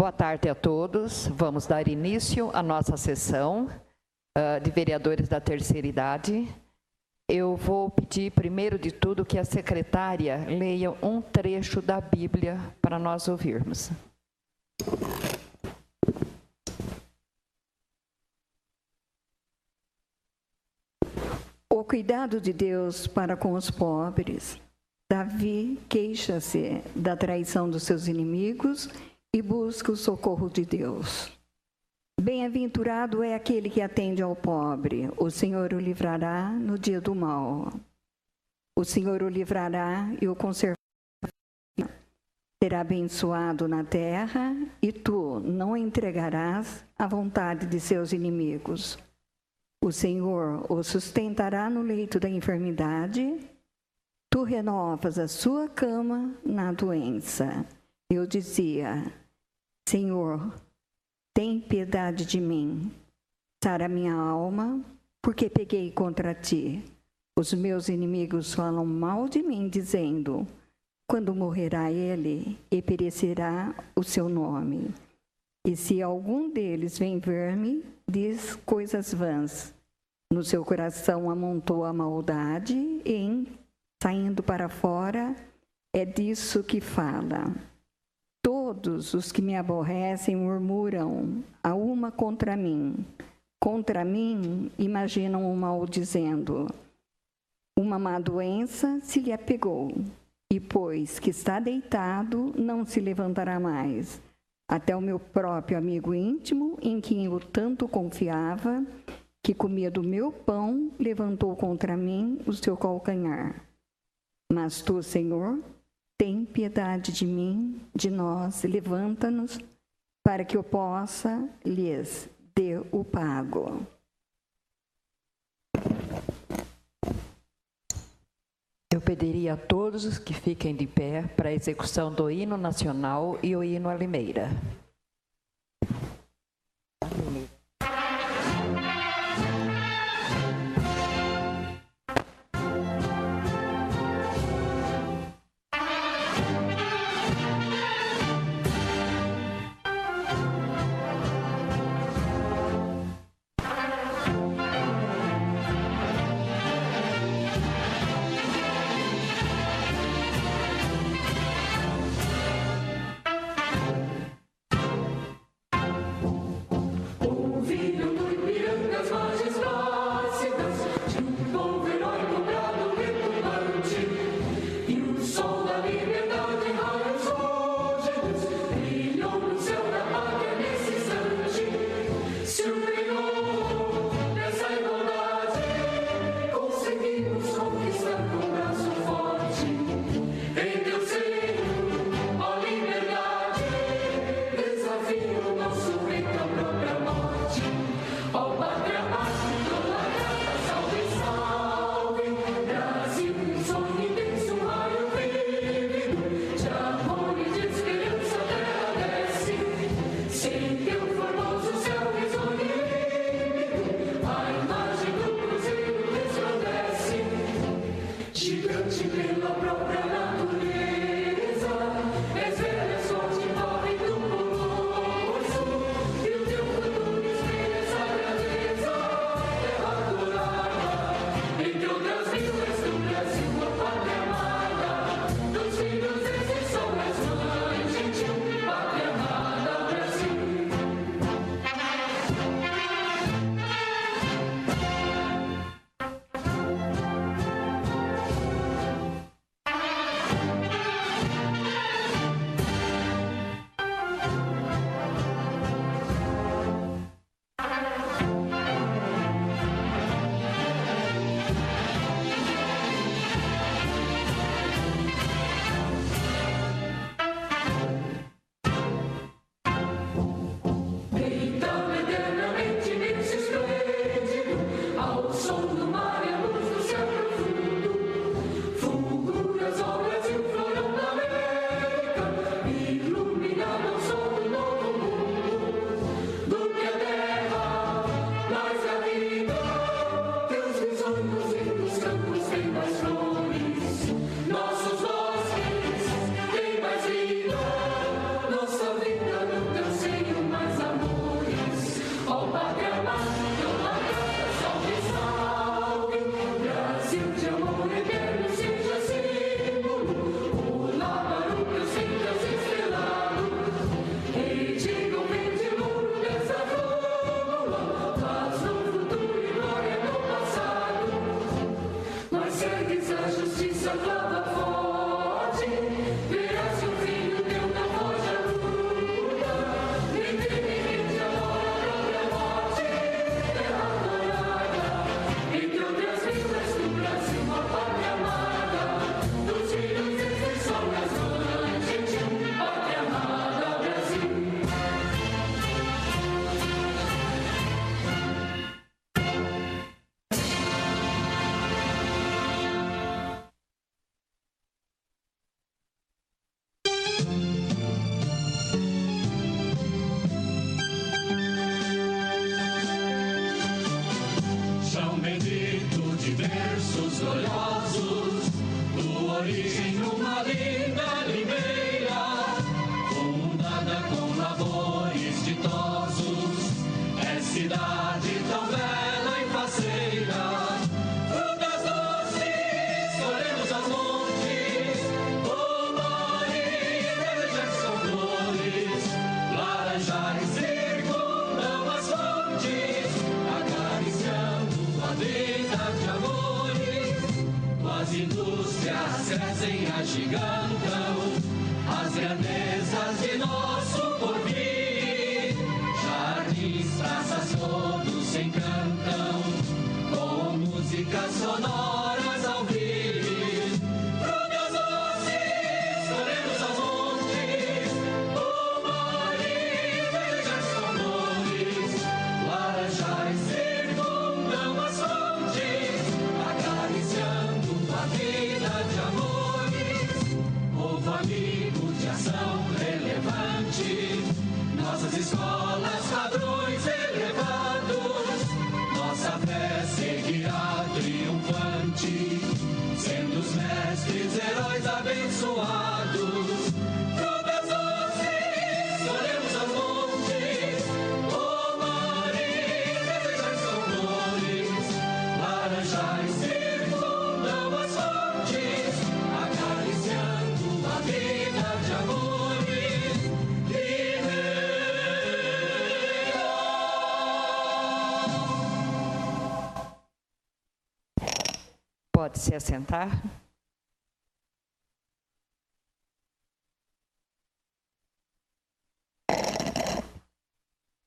Boa tarde a todos. Vamos dar início à nossa sessão de vereadores da terceira idade. Eu vou pedir, primeiro de tudo, que a secretária leia um trecho da Bíblia para nós ouvirmos. O cuidado de Deus para com os pobres. Davi queixa-se da traição dos seus inimigos e busca o socorro de Deus. Bem-aventurado é aquele que atende ao pobre. O Senhor o livrará no dia do mal. O Senhor o livrará e o conservará. Será abençoado na terra e tu não entregarás à vontade de seus inimigos. O Senhor o sustentará no leito da enfermidade. Tu renovas a sua cama na doença. Eu dizia: Senhor, tem piedade de mim. Sara minha alma, porque peguei contra ti. Os meus inimigos falam mal de mim, dizendo: quando morrerá ele e perecerá o seu nome. E se algum deles vem ver-me, diz coisas vãs. No seu coração amontou a maldade e, saindo para fora, é disso que fala. Todos os que me aborrecem murmuram a uma contra mim. Contra mim imaginam o mal, dizendo: uma má doença se lhe apegou, e pois que está deitado, não se levantará mais. Até o meu próprio amigo íntimo, em quem eu tanto confiava, que comia do meu pão, levantou contra mim o seu calcanhar. Mas tu, Senhor, tem piedade de mim, de nós, levanta-nos, para que eu possa lhes dar o pago. Eu pediria a todos que fiquem de pé para a execução do hino nacional e o hino à Limeira. Pode se assentar.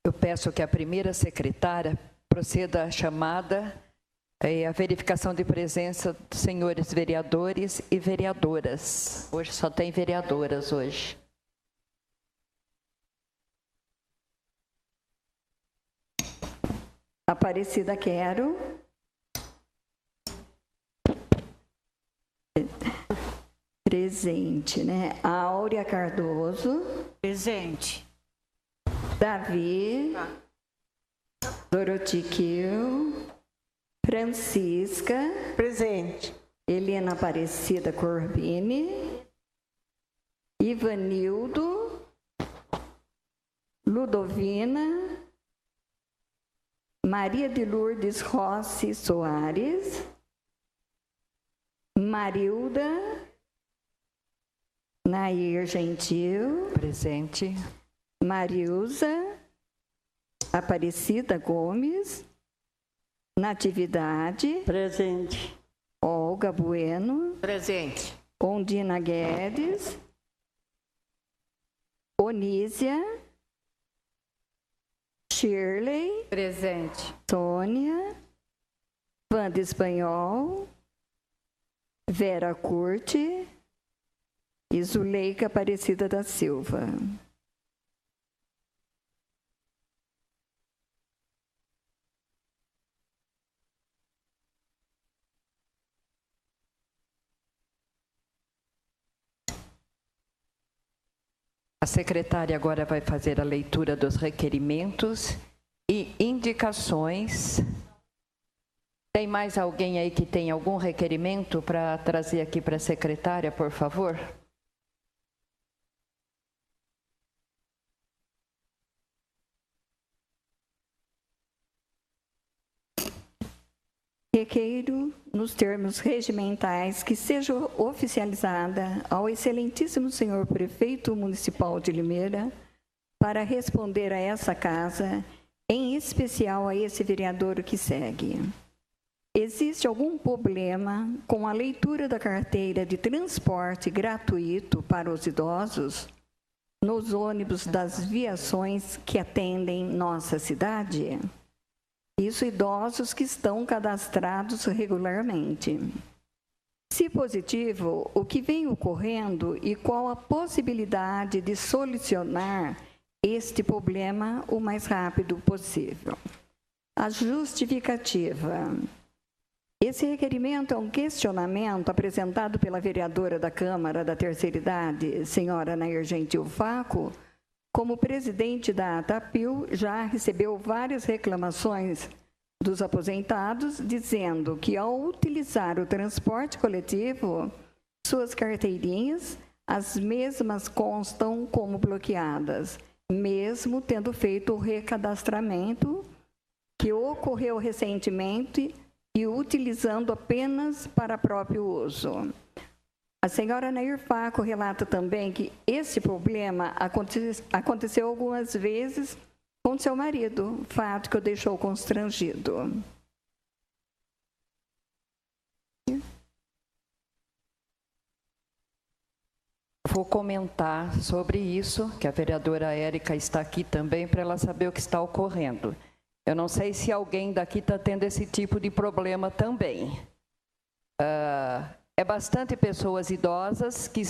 Eu peço que a primeira secretária proceda à chamada e a verificação de presença dos senhores vereadores e vereadoras. Hoje só tem vereadoras hoje. Aparecida Quero. Presente, né? Áurea Cardoso. Presente. Davi. Doroti Kiel. Francisca. Presente. Helena Aparecida Corbini. Ivanildo. Ludovina. Maria de Lourdes Rossi Soares. Marilda. Nair Gentil. Presente. Marilza. Aparecida Gomes. Natividade. Presente. Olga Bueno. Presente. Ondina Guedes. Onísia. Shirley. Presente. Sônia. Wanda Espanhol. Vera Curti. E Zuleika Aparecida da Silva. A secretária agora vai fazer a leitura dos requerimentos e indicações. Tem mais alguém aí que tem algum requerimento para trazer aqui para a secretária, por favor? Requeiro, nos termos regimentais, que seja oficializada ao excelentíssimo senhor prefeito municipal de Limeira para responder a essa casa, em especial a esse vereador que segue. existe algum problema com a leitura da carteira de transporte gratuito para os idosos nos ônibus das viações que atendem nossa cidade? Isso, idosos que estão cadastrados regularmente. Se positivo, o que vem ocorrendo e qual a possibilidade de solucionar este problema o mais rápido possível? A justificativa. Esse requerimento é um questionamento apresentado pela vereadora da Câmara da Terceira Idade, senhora Nair Gentil Faco. Como presidente da ATAPIL, já recebeu várias reclamações dos aposentados, dizendo que ao utilizar o transporte coletivo, suas carteirinhas, as mesmas constam como bloqueadas, mesmo tendo feito o recadastramento que ocorreu recentemente e utilizando apenas para próprio uso. A senhora Nair Faco relata também que esse problema aconteceu algumas vezes com seu marido, fato que o deixou constrangido. Vou comentar sobre isso, que a vereadora Érica está aqui também, para ela saber o que está ocorrendo. Eu não sei se alguém daqui está tendo esse tipo de problema também. É bastante pessoas idosas que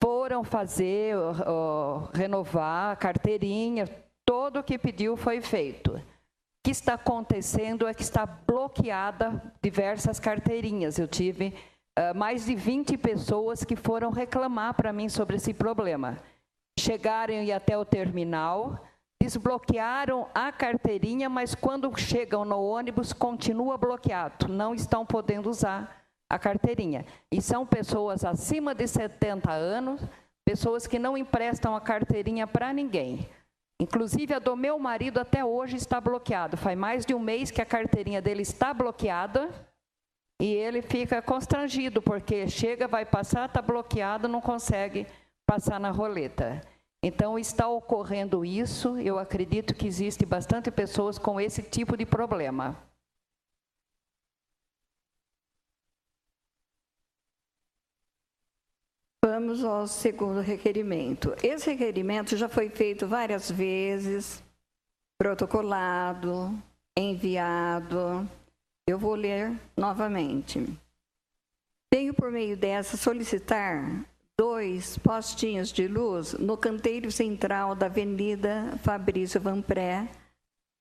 foram fazer, renovar a carteirinha, todo o que pediu foi feito. O que está acontecendo é que está bloqueada diversas carteirinhas. Eu tive mais de 20 pessoas que foram reclamar para mim sobre esse problema. Chegaram e ir até o terminal, desbloquearam a carteirinha, mas quando chegam no ônibus, continua bloqueado, não estão podendo usar a carteirinha. E são pessoas acima de 70 anos, pessoas que não emprestam a carteirinha para ninguém. Inclusive, a do meu marido até hoje está bloqueada. Faz mais de um mês que a carteirinha dele está bloqueada e ele fica constrangido, porque chega, vai passar, está bloqueado, não consegue passar na roleta. Então, está ocorrendo isso, eu acredito que existe bastante pessoas com esse tipo de problema. Vamos ao segundo requerimento. Esse requerimento já foi feito várias vezes, protocolado, enviado. Eu vou ler novamente. Tenho, por meio dessa, solicitar 2 postinhos de luz no canteiro central da Avenida Fabrício Vanpré,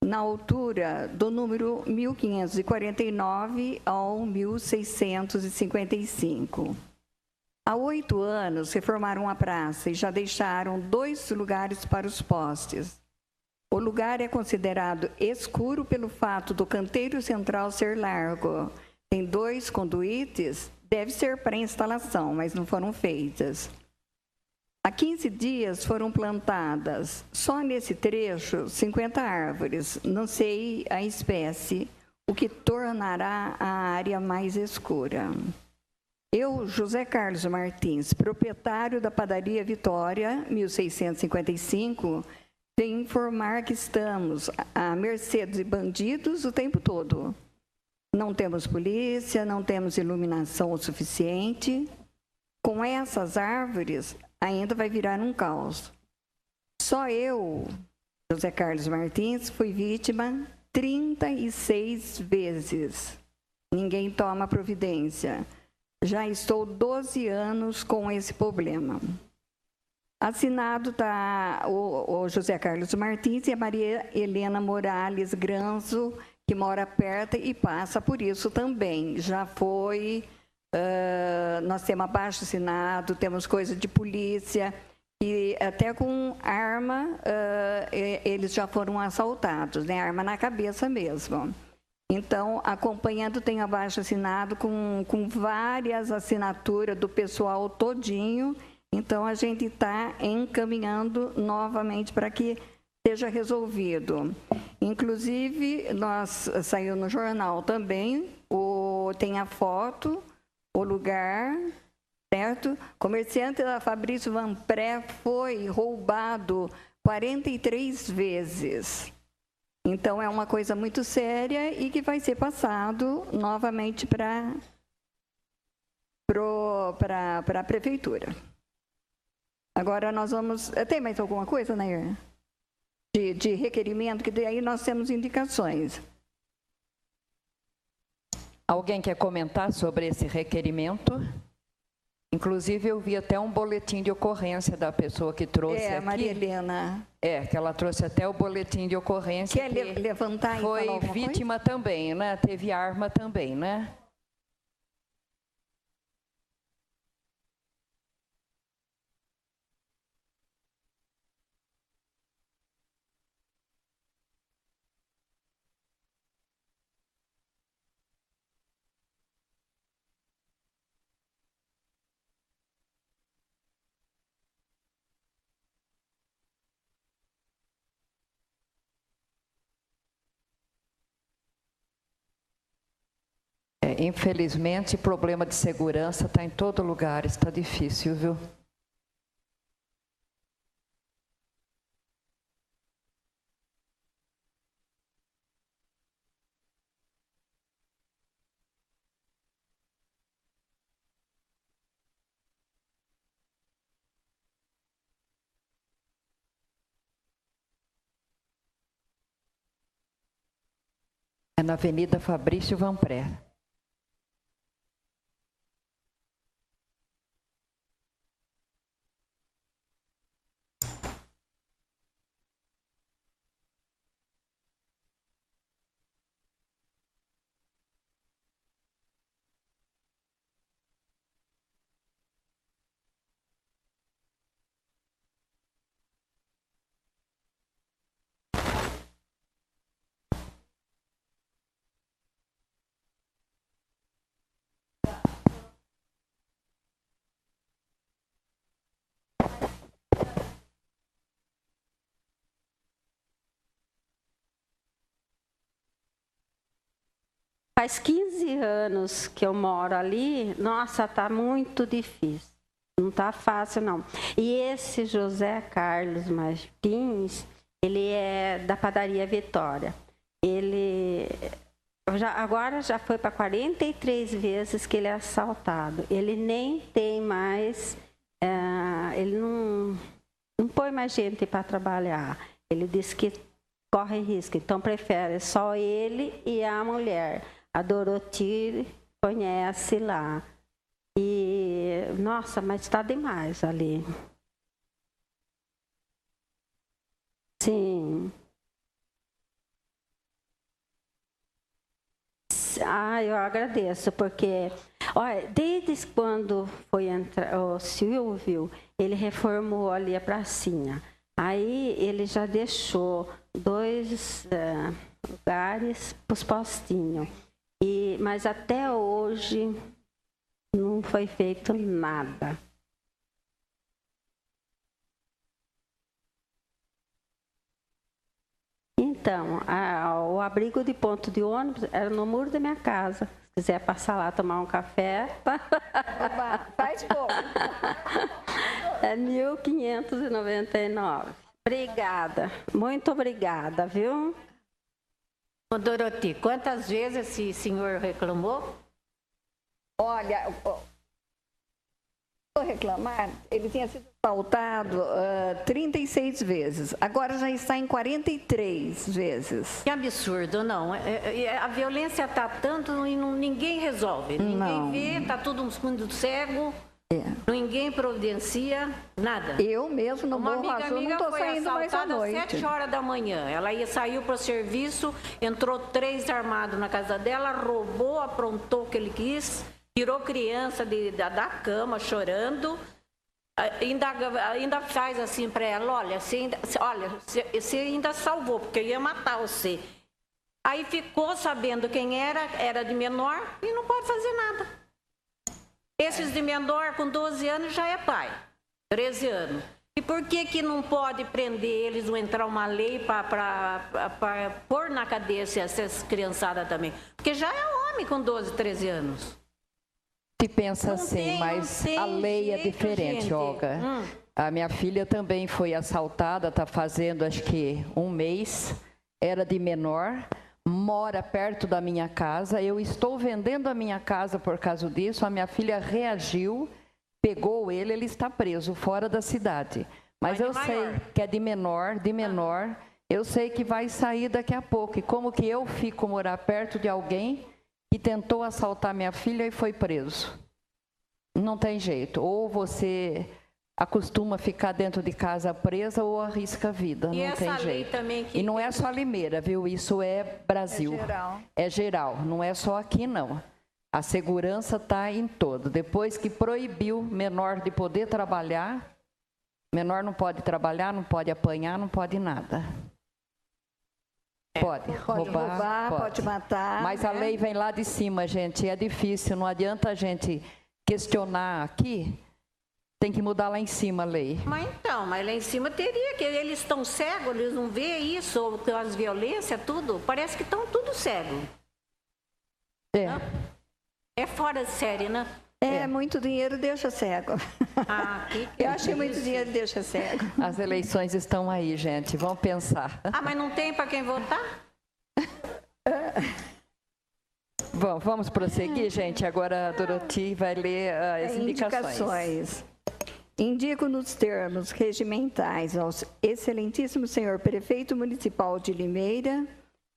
na altura do número 1549 ao 1655. Há 8 anos reformaram a praça e já deixaram 2 lugares para os postes. O lugar é considerado escuro pelo fato do canteiro central ser largo. Tem 2 conduítes, deve ser para instalação, mas não foram feitas. Há 15 dias foram plantadas, só nesse trecho, 50 árvores. Não sei a espécie, o que tornará a área mais escura. Eu, José Carlos Martins, proprietário da padaria Vitória, 1655, venho informar que estamos à mercê de bandidos o tempo todo. Não temos polícia, não temos iluminação o suficiente. Com essas árvores, ainda vai virar um caos. Só eu, José Carlos Martins, fui vítima 36 vezes. Ninguém toma providência. Já estou 12 anos com esse problema. Assinado está o José Carlos Martins e a Maria Helena Morales Granzo, que mora perto e passa por isso também. Já foi, nós temos abaixo-assinado, temos coisa de polícia, e até com arma eles já foram assaltados, né? Arma na cabeça mesmo. Então, acompanhando, tem abaixo-assinado com várias assinaturas do pessoal todinho. Então, a gente está encaminhando novamente para que seja resolvido. Inclusive, saiu no jornal também, tem a foto, o lugar, certo? Comerciante da Fabrício Vanpré foi roubado 43 vezes. Então, é uma coisa muito séria e que vai ser passado novamente para a prefeitura. Agora, nós vamos... Tem mais alguma coisa, Nair? De requerimento, que daí nós temos indicações. Alguém quer comentar sobre esse requerimento? Inclusive, eu vi até um boletim de ocorrência da pessoa que trouxe aqui. Maria Helena. Que ela trouxe até o boletim de ocorrência. Quer levantar e falar foi alguma vítima coisa? Também, né? Teve arma também, né? Infelizmente, problema de segurança está em todo lugar, está difícil, viu? É na Avenida Fabrício Vanpré. Faz 15 anos que eu moro ali, nossa, tá muito difícil. Não tá fácil, não. E esse José Carlos Martins, ele é da padaria Vitória. Ele agora já foi para 43 vezes que ele é assaltado. Ele nem tem mais, ele não põe mais gente para trabalhar. Ele diz que corre risco, então prefere só ele e a mulher. A Doroti conhece lá. E, nossa, mas está demais ali. Sim. Eu agradeço, porque, olha, desde quando foi entrar o Silvio, ele reformou ali a pracinha. Aí ele já deixou 2 lugares para os postinhos. Mas até hoje não foi feito nada. Então, o abrigo de ponto de ônibus era no muro da minha casa. Se quiser passar lá tomar um café. Faz pouco. É 1599. Obrigada, muito obrigada, viu? Ô, Doroti, quantas vezes esse senhor reclamou? Olha, vou reclamar, ele tinha sido assaltado 36 vezes, agora já está em 43 vezes. Que absurdo, não. A violência está tanto e ninguém resolve. Ninguém vê, está todo mundo cego, ninguém providencia, nada. Eu mesmo no Morro Azul não estou saindo mais à noite. Às 7 horas da manhã. Ela saiu para o serviço, entrou 3 armados na casa dela, roubou, aprontou o que ele quis, tirou criança da cama chorando. Ainda faz assim para ela, olha, você ainda salvou, porque eu ia matar você. Aí ficou sabendo quem era de menor e não pode fazer nada. Esses de menor com 12 anos já é pai, 13 anos. E por que não pode prender eles ou entrar uma lei para pôr na cadeia essas criançadas também? Porque já é homem com 12, 13 anos. Se pensa assim, mas a lei é diferente, gente. Olga. A minha filha também foi assaltada, está fazendo acho que 1 mês. era de menor, mora perto da minha casa, eu estou vendendo a minha casa por causa disso, a minha filha reagiu, pegou ele está preso fora da cidade. Mas eu sei que é de menor, eu sei que vai sair daqui a pouco. E como que eu fico morar perto de alguém que tentou assaltar minha filha e foi preso? Não tem jeito. Ou você acostuma ficar dentro de casa presa ou arrisca a vida. E não tem jeito. Também que... E não é só Limeira, viu? Isso é Brasil. É geral. Não é só aqui, não. A segurança está em todo. Depois que proibiu menor de poder trabalhar, menor não pode trabalhar, não pode apanhar, não pode nada. Pode roubar, pode matar. Mas né? a lei vem lá de cima, gente. É difícil, não adianta a gente questionar aqui. Tem que mudar lá em cima a lei. Mas lá em cima teria que... Eles estão cegos, eles não veem isso, ou as violências, tudo. Parece que estão tudo cegos. É fora de série, né? Muito dinheiro deixa cego. Eu achei muito dinheiro deixa cego. As eleições estão aí, gente. Vamos pensar. Mas não tem para quem votar? Bom, vamos prosseguir, gente. Agora a Doroti vai ler as indicações. Indico nos termos regimentais ao excelentíssimo senhor prefeito municipal de Limeira,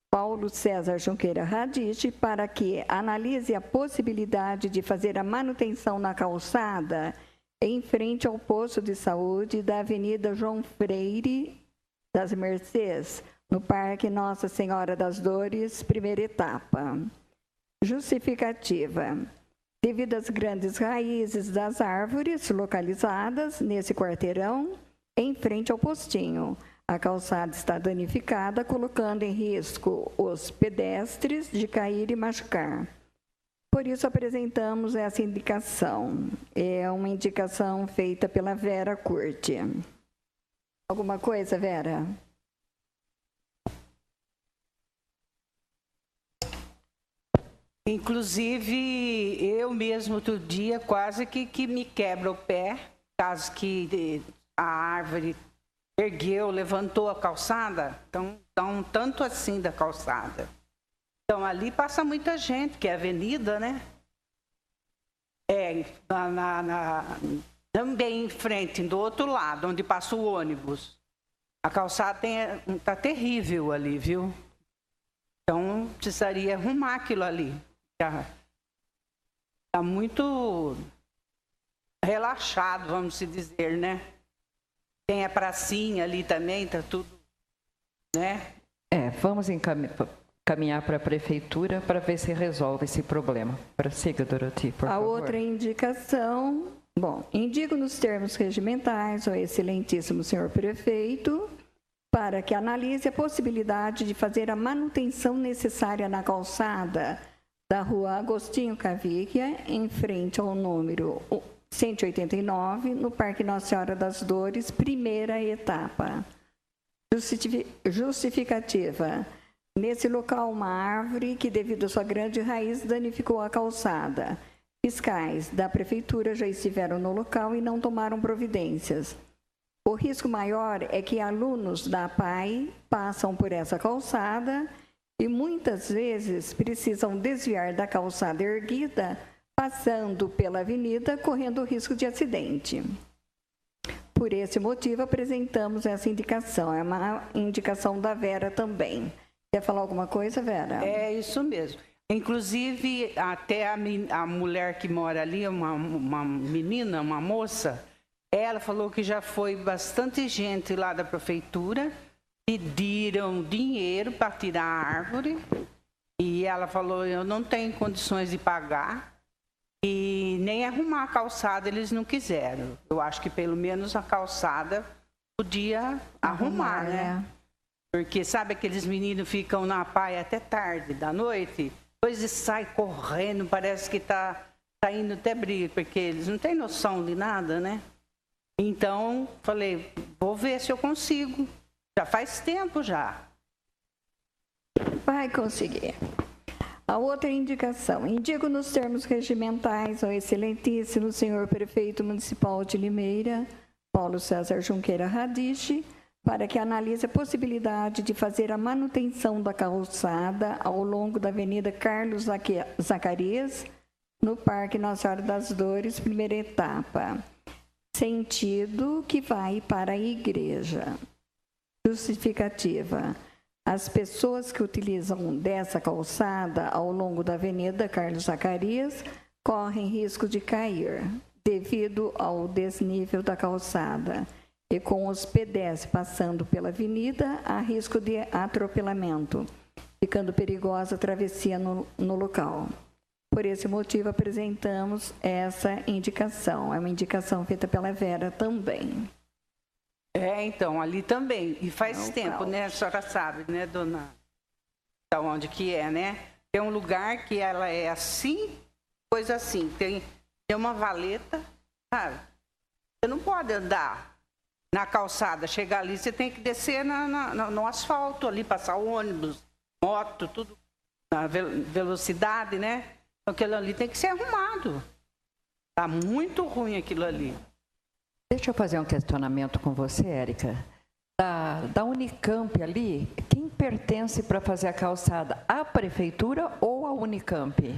Paulo César Junqueira Radiche, para que analise a possibilidade de fazer a manutenção na calçada em frente ao posto de saúde da Avenida João Freire das Mercês, no Parque Nossa Senhora das Dores, primeira etapa. Justificativa. Devido às grandes raízes das árvores localizadas nesse quarteirão, em frente ao postinho, a calçada está danificada, colocando em risco os pedestres de cair e machucar. Por isso, apresentamos essa indicação. É uma indicação feita pela Vera Curti. Alguma coisa, Vera? Inclusive, eu mesmo outro dia quase que me quebra o pé, caso que a árvore ergueu, levantou a calçada, então tanto assim da calçada. Então ali passa muita gente, que é avenida, né? Também em frente, do outro lado, onde passa o ônibus. A calçada tá terrível ali, viu? Então precisaria arrumar aquilo ali. Tá muito relaxado, vamos dizer, né? Tem a pracinha ali também, tá tudo, né? Vamos caminhar para a prefeitura para ver se resolve esse problema. Prossiga, Doroti, por favor. A outra indicação, indico nos termos regimentais ao excelentíssimo senhor prefeito para que analise a possibilidade de fazer a manutenção necessária na calçada da rua Agostinho Cavicchia, em frente ao número 189, no Parque Nossa Senhora das Dores, primeira etapa. Justificativa. Nesse local, uma árvore que, devido à sua grande raiz, danificou a calçada. Fiscais da prefeitura já estiveram no local e não tomaram providências. O risco maior é que alunos da APAE passam por essa calçada e muitas vezes precisam desviar da calçada erguida, passando pela avenida, correndo o risco de acidente. Por esse motivo, apresentamos essa indicação. É uma indicação da Vera também. Quer falar alguma coisa, Vera? É isso mesmo. Inclusive, até a mulher que mora ali, uma menina, uma moça, ela falou que já foi bastante gente lá da prefeitura, pediram dinheiro para tirar a árvore, e ela falou, eu não tenho condições de pagar, e nem arrumar a calçada eles não quiseram. Eu acho que pelo menos a calçada podia arrumar, né? Porque sabe aqueles meninos ficam na praia até tarde da noite, depois sai correndo, parece que tá indo até briga, porque eles não têm noção de nada, né? Então, falei, vou ver se eu consigo. Já faz tempo já. Vai conseguir. A outra indicação. Indico nos termos regimentais ao excelentíssimo senhor prefeito municipal de Limeira, Paulo César Junqueira Radiche, para que analise a possibilidade de fazer a manutenção da calçada ao longo da Avenida Carlos Zacarias, no Parque Nossa Senhora das Dores, primeira etapa, sentido que vai para a igreja. Justificativa. As pessoas que utilizam dessa calçada ao longo da Avenida Carlos Zacarias correm risco de cair, devido ao desnível da calçada. E com os pedestres passando pela avenida, há risco de atropelamento, ficando perigosa a travessia no local. Por esse motivo, apresentamos essa indicação. É uma indicação feita pela Vera também. Então, ali também. E faz tempo, né? A senhora sabe, né, dona? Da onde que é, né? Tem um lugar que ela é assim, coisa assim. Tem uma valeta, sabe? Você não pode andar na calçada. Chegar ali, você tem que descer no asfalto ali, passar ônibus, moto, tudo na velocidade, né? Então, aquilo ali tem que ser arrumado. Tá muito ruim aquilo ali. Deixa eu fazer um questionamento com você, Érica. Da Unicamp ali, quem pertence para fazer a calçada? A prefeitura ou a Unicamp?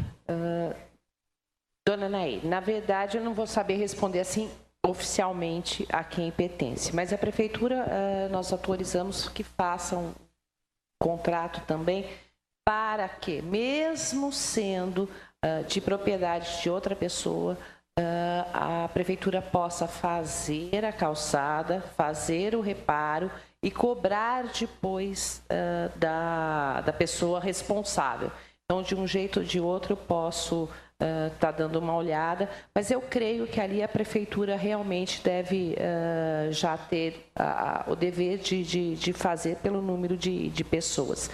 Dona Nair, na verdade eu não vou saber responder assim oficialmente a quem pertence, mas a prefeitura nós autorizamos que façam um contrato também para que, mesmo sendo de propriedade de outra pessoa, a prefeitura possa fazer a calçada, fazer o reparo e cobrar depois da pessoa responsável. Então, de um jeito ou de outro, eu posso estar dando uma olhada, mas eu creio que ali a prefeitura realmente deve já ter o dever de fazer pelo número de pessoas.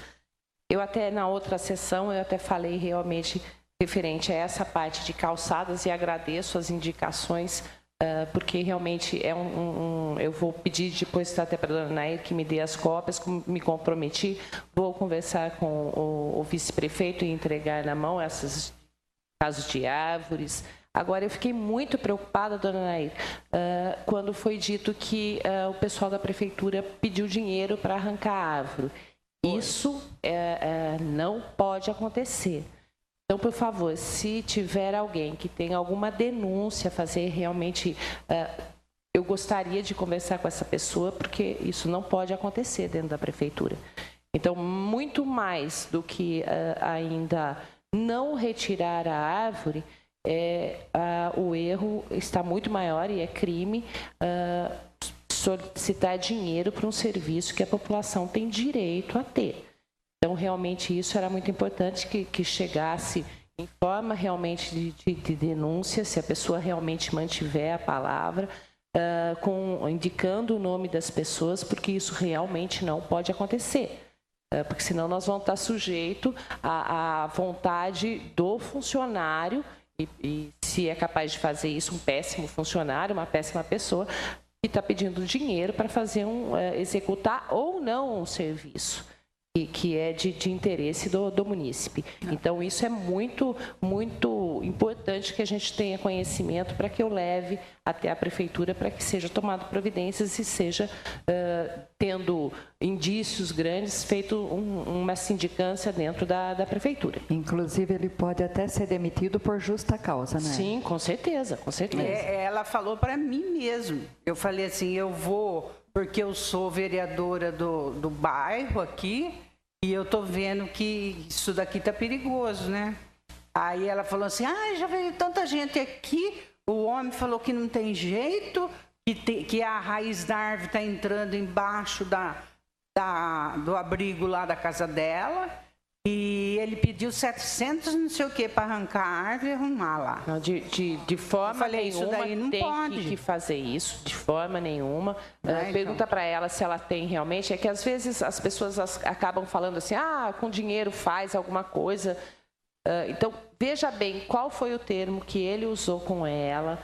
Eu até, na outra sessão, eu até falei realmente referente a essa parte de calçadas e agradeço as indicações, porque realmente eu vou pedir depois até para a dona Nair que me dê as cópias, como me comprometi, vou conversar com o vice-prefeito e entregar na mão esses casos de árvores. Agora, eu fiquei muito preocupada, dona Nair, quando foi dito que o pessoal da prefeitura pediu dinheiro para arrancar a árvore. Isso não pode acontecer. Então, por favor, se tiver alguém que tenha alguma denúncia a fazer, realmente, eu gostaria de conversar com essa pessoa, porque isso não pode acontecer dentro da prefeitura. Então, muito mais do que ainda não retirar a árvore, o erro está muito maior e é crime solicitar dinheiro para um serviço que a população tem direito a ter. Então, realmente, isso era muito importante que chegasse em forma realmente de denúncia, se a pessoa realmente mantiver a palavra, indicando o nome das pessoas, porque isso realmente não pode acontecer. Porque senão nós vamos estar sujeitos à vontade do funcionário, e se é capaz de fazer isso, um péssimo funcionário, uma péssima pessoa, que está pedindo dinheiro para fazer executar ou não um serviço que é de interesse do munícipe. Então, isso é muito, muito importante que a gente tenha conhecimento para que eu leve até a prefeitura para que seja tomado providências e seja, tendo indícios grandes, feito uma sindicância dentro da prefeitura. Inclusive, ele pode até ser demitido por justa causa, né? Sim, com certeza, com certeza. Ela falou para mim mesmo. Eu falei assim, eu vou, porque eu sou vereadora do bairro aqui, e eu tô vendo que isso daqui tá perigoso, né? Aí ela falou assim, já veio tanta gente aqui, o homem falou que não tem jeito, que a raiz da árvore está entrando embaixo do abrigo lá da casa dela, e ele pediu 700 não sei o que para arrancar a árvore e arrumar lá. Não, de forma nenhuma isso daí não tem pode. que fazer isso, de forma nenhuma. Pergunta então. para ela se ela tem realmente, é que às vezes as pessoas acabam falando assim, com dinheiro faz alguma coisa. Então, veja bem qual foi o termo que ele usou com ela,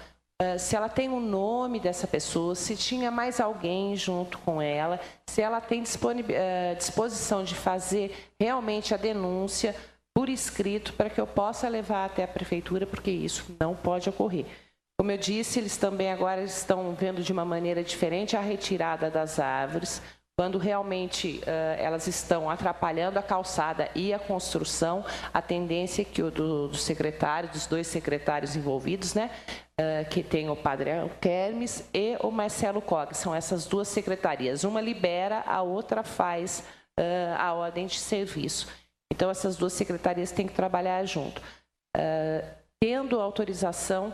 se ela tem o nome dessa pessoa, se tinha mais alguém junto com ela, se ela tem disposição de fazer realmente a denúncia por escrito para que eu possa levar até a prefeitura, porque isso não pode ocorrer. Como eu disse, eles também agora estão vendo de uma maneira diferente a retirada das árvores. quando realmente elas estão atrapalhando a calçada e a construção, a tendência é que dos secretários, dos 2 secretários envolvidos, né, que tem o Padre Kermes e o Marcelo Cog, são essas 2 secretarias. Uma libera, a outra faz a ordem de serviço. Então, essas 2 secretarias têm que trabalhar junto. Tendo autorização,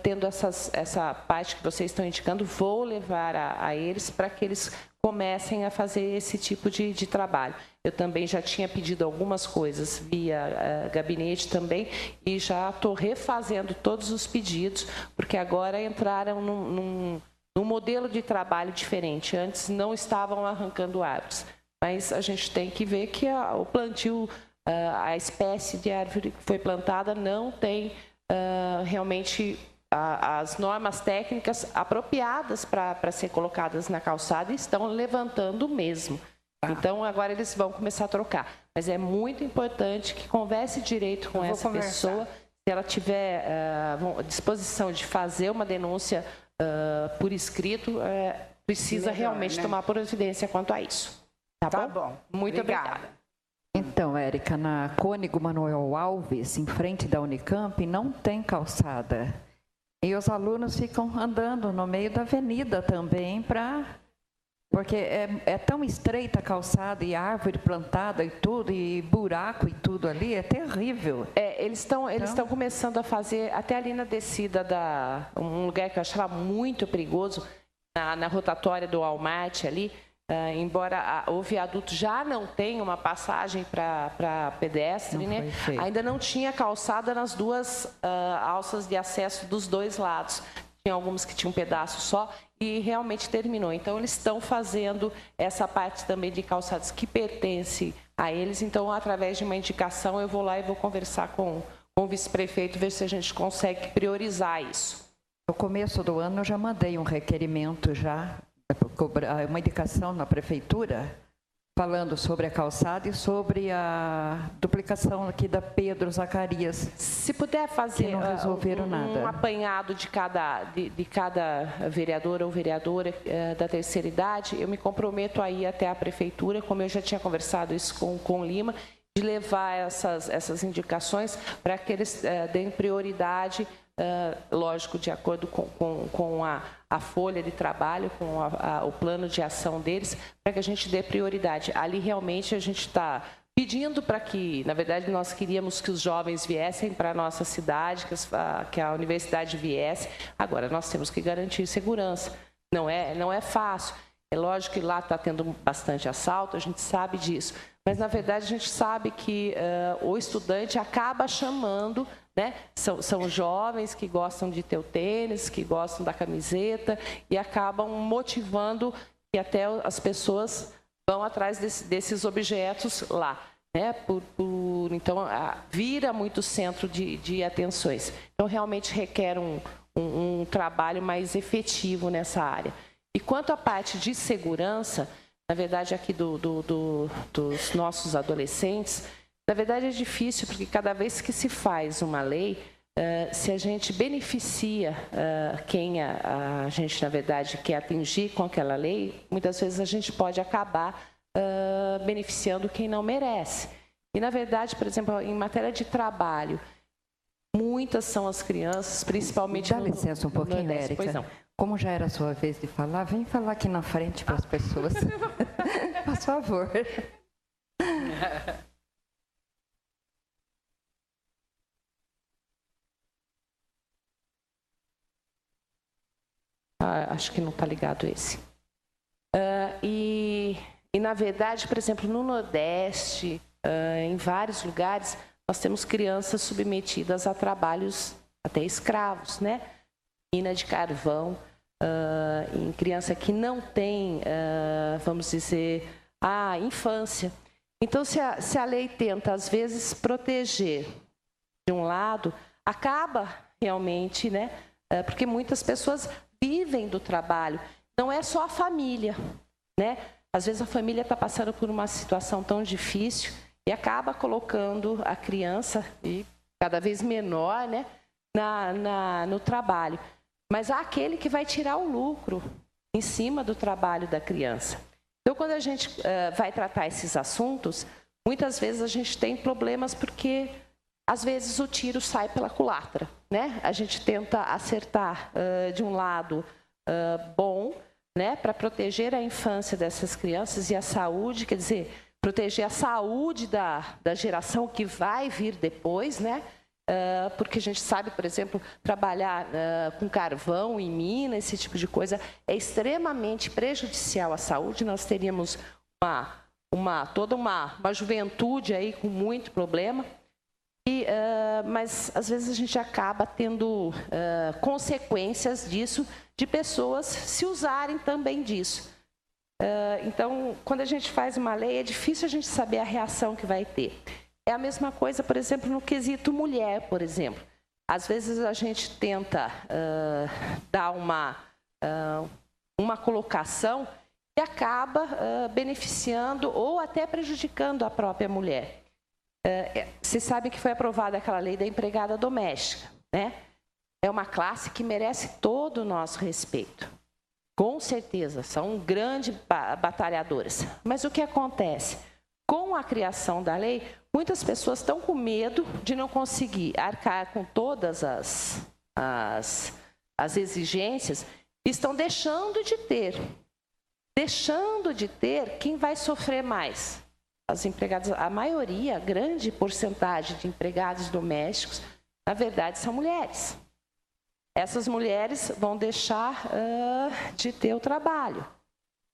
tendo essa parte que vocês estão indicando, vou levar a eles para que eles comecem a fazer esse tipo de trabalho. Eu também já tinha pedido algumas coisas via gabinete também e já estou refazendo todos os pedidos, porque agora entraram num modelo de trabalho diferente. Antes não estavam arrancando árvores, mas a gente tem que ver que o plantio, a espécie de árvore que foi plantada não tem realmente as normas técnicas apropriadas para ser colocadas na calçada e estão levantando mesmo. Então, agora eles vão começar a trocar. Mas é muito importante que converse direito com essa pessoa. Se ela tiver disposição de fazer uma denúncia por escrito, precisa realmente tomar providência quanto a isso. Tá bom? Muito obrigada. Então, Érica, na Cônigo Manuel Alves, em frente da Unicamp, não tem calçada. E os alunos ficam andando no meio da avenida também, porque é tão estreita a calçada e árvore plantada e tudo, e buraco e tudo ali, é terrível. Eles estão começando a fazer, até ali na descida, um lugar que eu achava muito perigoso, na rotatória do Walmart ali, embora o viaduto já não tenha uma passagem para pedestre, né? Ainda não tinha calçada nas 2 alças de acesso dos 2 lados. Tinha algumas que tinham um pedaço só e realmente terminou. Então, eles estão fazendo essa parte também de calçadas que pertence a eles. Então, através de uma indicação, eu vou lá e vou conversar com o vice-prefeito, ver se a gente consegue priorizar isso. No começo do ano, eu já mandei um requerimento uma indicação na prefeitura, falando sobre a calçada e sobre a duplicação aqui da Pedro Zacarias. Se puder fazer não resolveram nada. Um apanhado de cada vereador ou vereadora da terceira idade, eu me comprometo a ir até a prefeitura, como eu já tinha conversado isso com o Lima, de levar essas indicações para que eles deem prioridade, lógico, de acordo com a folha de trabalho, com o plano de ação deles, para que a gente dê prioridade. Ali realmente a gente está pedindo para que, na verdade, nós queríamos que os jovens viessem para a nossa cidade, que a universidade viesse. Agora, nós temos que garantir segurança. Não é fácil. É lógico que lá está tendo bastante assalto, a gente sabe disso. Mas, na verdade, a gente sabe que o estudante acaba chamando, né? São jovens que gostam de ter o tênis, que gostam da camiseta e acabam motivando que até as pessoas vão atrás desses objetos lá. Né? Então, vira muito centro de atenções. Então, realmente requer um trabalho mais efetivo nessa área. E quanto à parte de segurança, na verdade, aqui dos nossos adolescentes, na verdade é difícil, porque cada vez que se faz uma lei, se a gente beneficia quem a gente, na verdade, quer atingir com aquela lei, muitas vezes a gente pode acabar beneficiando quem não merece. E, na verdade, por exemplo, em matéria de trabalho, muitas são as crianças, principalmente... Dá licença um pouquinho, Érica. Pois não. Como já era a sua vez de falar, vem falar aqui na frente para as pessoas. Por favor. Acho que não está ligado esse. E, na verdade, por exemplo, no Nordeste, em vários lugares, nós temos crianças submetidas a trabalhos até escravos, né? Mina de carvão, em criança que não tem, vamos dizer, a infância. Então, se a lei tenta, às vezes, proteger de um lado, acaba realmente, né? Porque muitas pessoas vivem do trabalho. Não é só a família, né? Às vezes a família está passando por uma situação tão difícil e acaba colocando a criança, e cada vez menor, né, no trabalho. Mas há aquele que vai tirar o lucro em cima do trabalho da criança. Então, quando a gente vai tratar esses assuntos, muitas vezes a gente tem problemas porque, às vezes, o tiro sai pela culatra, né? A gente tenta acertar de um lado bom, né, para proteger a infância dessas crianças e a saúde, quer dizer, proteger a saúde da geração que vai vir depois, né? Porque a gente sabe, por exemplo, trabalhar com carvão em mina, esse tipo de coisa, é extremamente prejudicial à saúde. Nós teríamos toda uma juventude aí com muito problema. Mas, às vezes, a gente acaba tendo consequências disso, de pessoas se usarem também disso. Então, quando a gente faz uma lei, é difícil a gente saber a reação que vai ter. É a mesma coisa, por exemplo, no quesito mulher, por exemplo. Às vezes, a gente tenta dar uma colocação que acaba beneficiando ou até prejudicando a própria mulher. Você sabe que foi aprovada aquela lei da empregada doméstica, né? É uma classe que merece todo o nosso respeito. Com certeza, são grandes batalhadoras. Mas o que acontece? Com a criação da lei, muitas pessoas estão com medo de não conseguir arcar com todas as exigências e estão deixando de ter quem vai sofrer mais. As empregadas, a maioria, a grande porcentagem de empregados domésticos, na verdade, são mulheres. Essas mulheres vão deixar de ter o trabalho.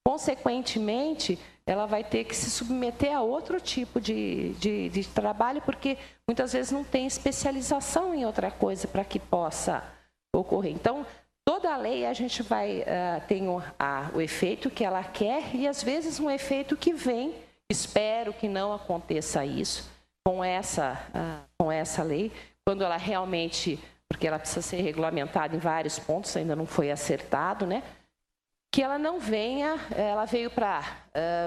Consequentemente, ela vai ter que se submeter a outro tipo de trabalho, porque muitas vezes não tem especialização em outra coisa para que possa ocorrer. Então, toda a lei a gente tem o efeito que ela quer e, às vezes, um efeito que vem. Espero que não aconteça isso com essa lei, quando ela realmente, porque ela precisa ser regulamentada em vários pontos, ainda não foi acertado, né? Que ela não venha, ela veio para,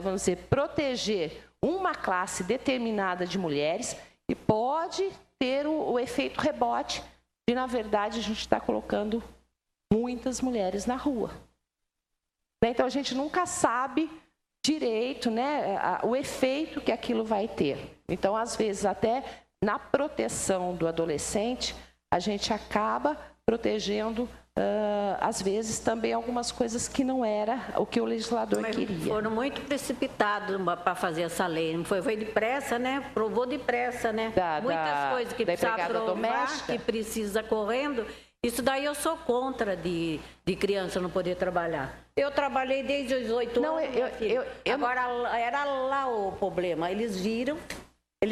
vamos dizer, proteger uma classe determinada de mulheres e pode ter o efeito rebote de, na verdade, a gente está colocando muitas mulheres na rua. Então, a gente nunca sabe direito, né, o efeito que aquilo vai ter. Então, às vezes, até na proteção do adolescente, a gente acaba protegendo, às vezes, também algumas coisas que não era o que o legislador queria. Foram muito precipitados para fazer essa lei. Não foi depressa, né? Provou depressa, né? Muitas coisas que precisa aprovar, que precisa correndo. Isso daí eu sou contra de criança não poder trabalhar. Eu trabalhei desde os 8 anos, Agora, era lá o problema. Eles viram,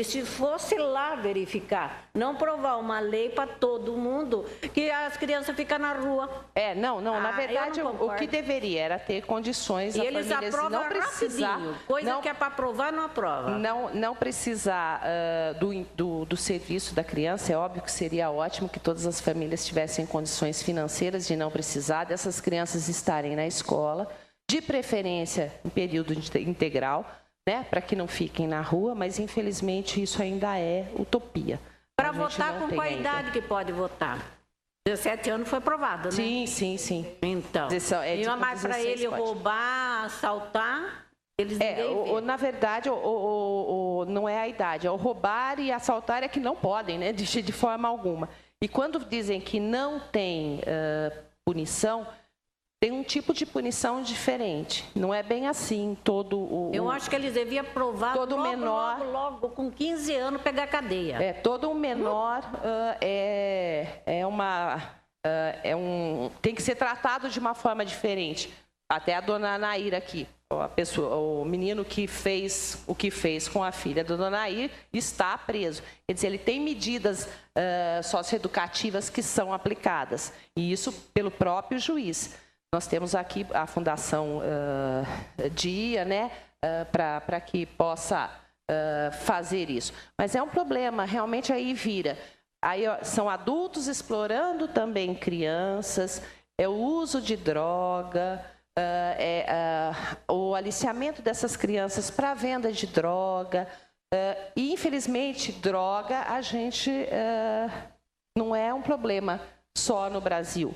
se fosse lá verificar, não provar uma lei para todo mundo, que as crianças ficam na rua. Na verdade, o que deveria era ter condições, e eles aprovam não precisar, coisa que é para aprovar, não aprova. Não precisar do serviço da criança. É óbvio que seria ótimo que todas as famílias tivessem condições financeiras de não precisar dessas crianças estarem na escola, de preferência em período integral, né, para que não fiquem na rua, mas infelizmente isso ainda é utopia. Para votar, com qual idade que pode votar? 17 anos foi aprovado, né? Sim. Então, mas para ele roubar, assaltar, eles na verdade, não é a idade, é o roubar e assaltar é que não podem, né, de forma alguma. E quando dizem que não tem punição, tem um tipo de punição diferente. Não é bem assim Eu acho que eles deviam provar logo com 15 anos pegar cadeia. Todo menor tem que ser tratado de uma forma diferente. Até a dona Anaíra aqui, o menino que fez o que fez com a filha da dona Anaíra está preso. Quer dizer, ele tem medidas socioeducativas que são aplicadas. E isso pelo próprio juiz. Nós temos aqui a Fundação DIA, né, para que possa fazer isso. Mas é um problema, realmente aí vira. Aí são adultos explorando também crianças, é o uso de droga, o aliciamento dessas crianças para a venda de droga. E, infelizmente, droga, a gente não é um problema só no Brasil.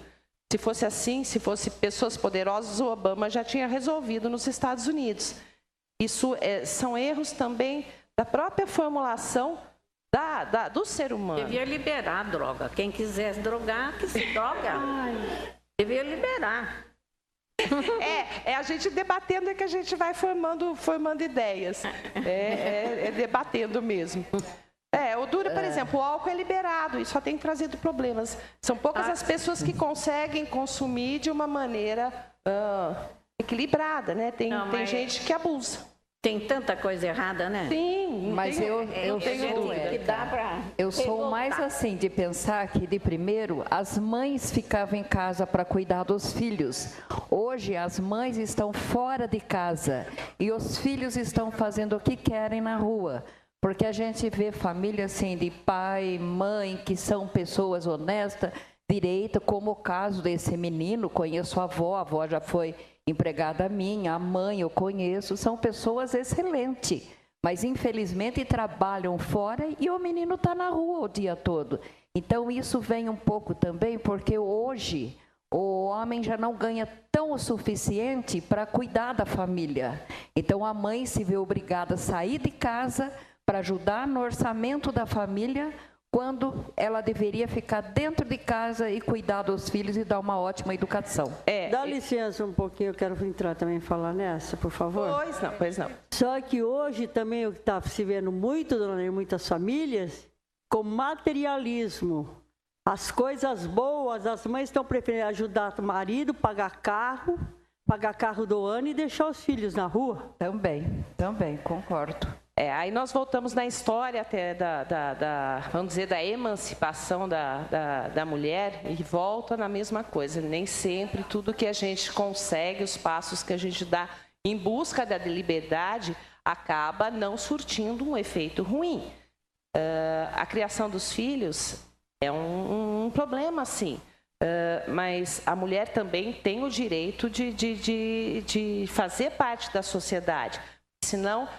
Se fosse assim, se fosse pessoas poderosas, o Obama já tinha resolvido nos Estados Unidos. Isso são erros também da própria formulação do ser humano. Devia liberar a droga. Quem quisesse drogar, que se droga. Devia liberar. A gente debatendo é que a gente vai formando ideias. Debatendo mesmo. O duro, por exemplo, o álcool é liberado e só tem trazido problemas. São poucas as pessoas que conseguem consumir de uma maneira equilibrada, né? Tem gente que abusa. Tem tanta coisa errada, né? Sim, mas eu tenho dúvida. Eu sou mais assim de pensar que, de primeiro, as mães ficavam em casa para cuidar dos filhos. Hoje, as mães estão fora de casa e os filhos estão fazendo o que querem na rua. Porque a gente vê família assim de pai, mãe, que são pessoas honestas, direita, como o caso desse menino. Conheço a avó já foi empregada minha, a mãe eu conheço, são pessoas excelentes, mas infelizmente trabalham fora e o menino está na rua o dia todo. Então isso vem um pouco também porque hoje o homem já não ganha tão o suficiente para cuidar da família. Então a mãe se vê obrigada a sair de casa para ajudar no orçamento da família, quando ela deveria ficar dentro de casa e cuidar dos filhos e dar uma ótima educação. Dá licença um pouquinho, eu quero entrar também e falar nessa, por favor. Pois não. Só que hoje também o que está se vendo muito, dona Nery, muitas famílias, com materialismo. As coisas boas, as mães estão preferindo ajudar o marido, pagar carro do ano e deixar os filhos na rua. Também, concordo. Aí nós voltamos na história até vamos dizer, da emancipação da mulher e volta na mesma coisa. Nem sempre tudo que a gente consegue, os passos que a gente dá em busca da liberdade, acaba não surtindo um efeito ruim. A criação dos filhos é um problema, sim. Mas a mulher também tem o direito de fazer parte da sociedade. Senão,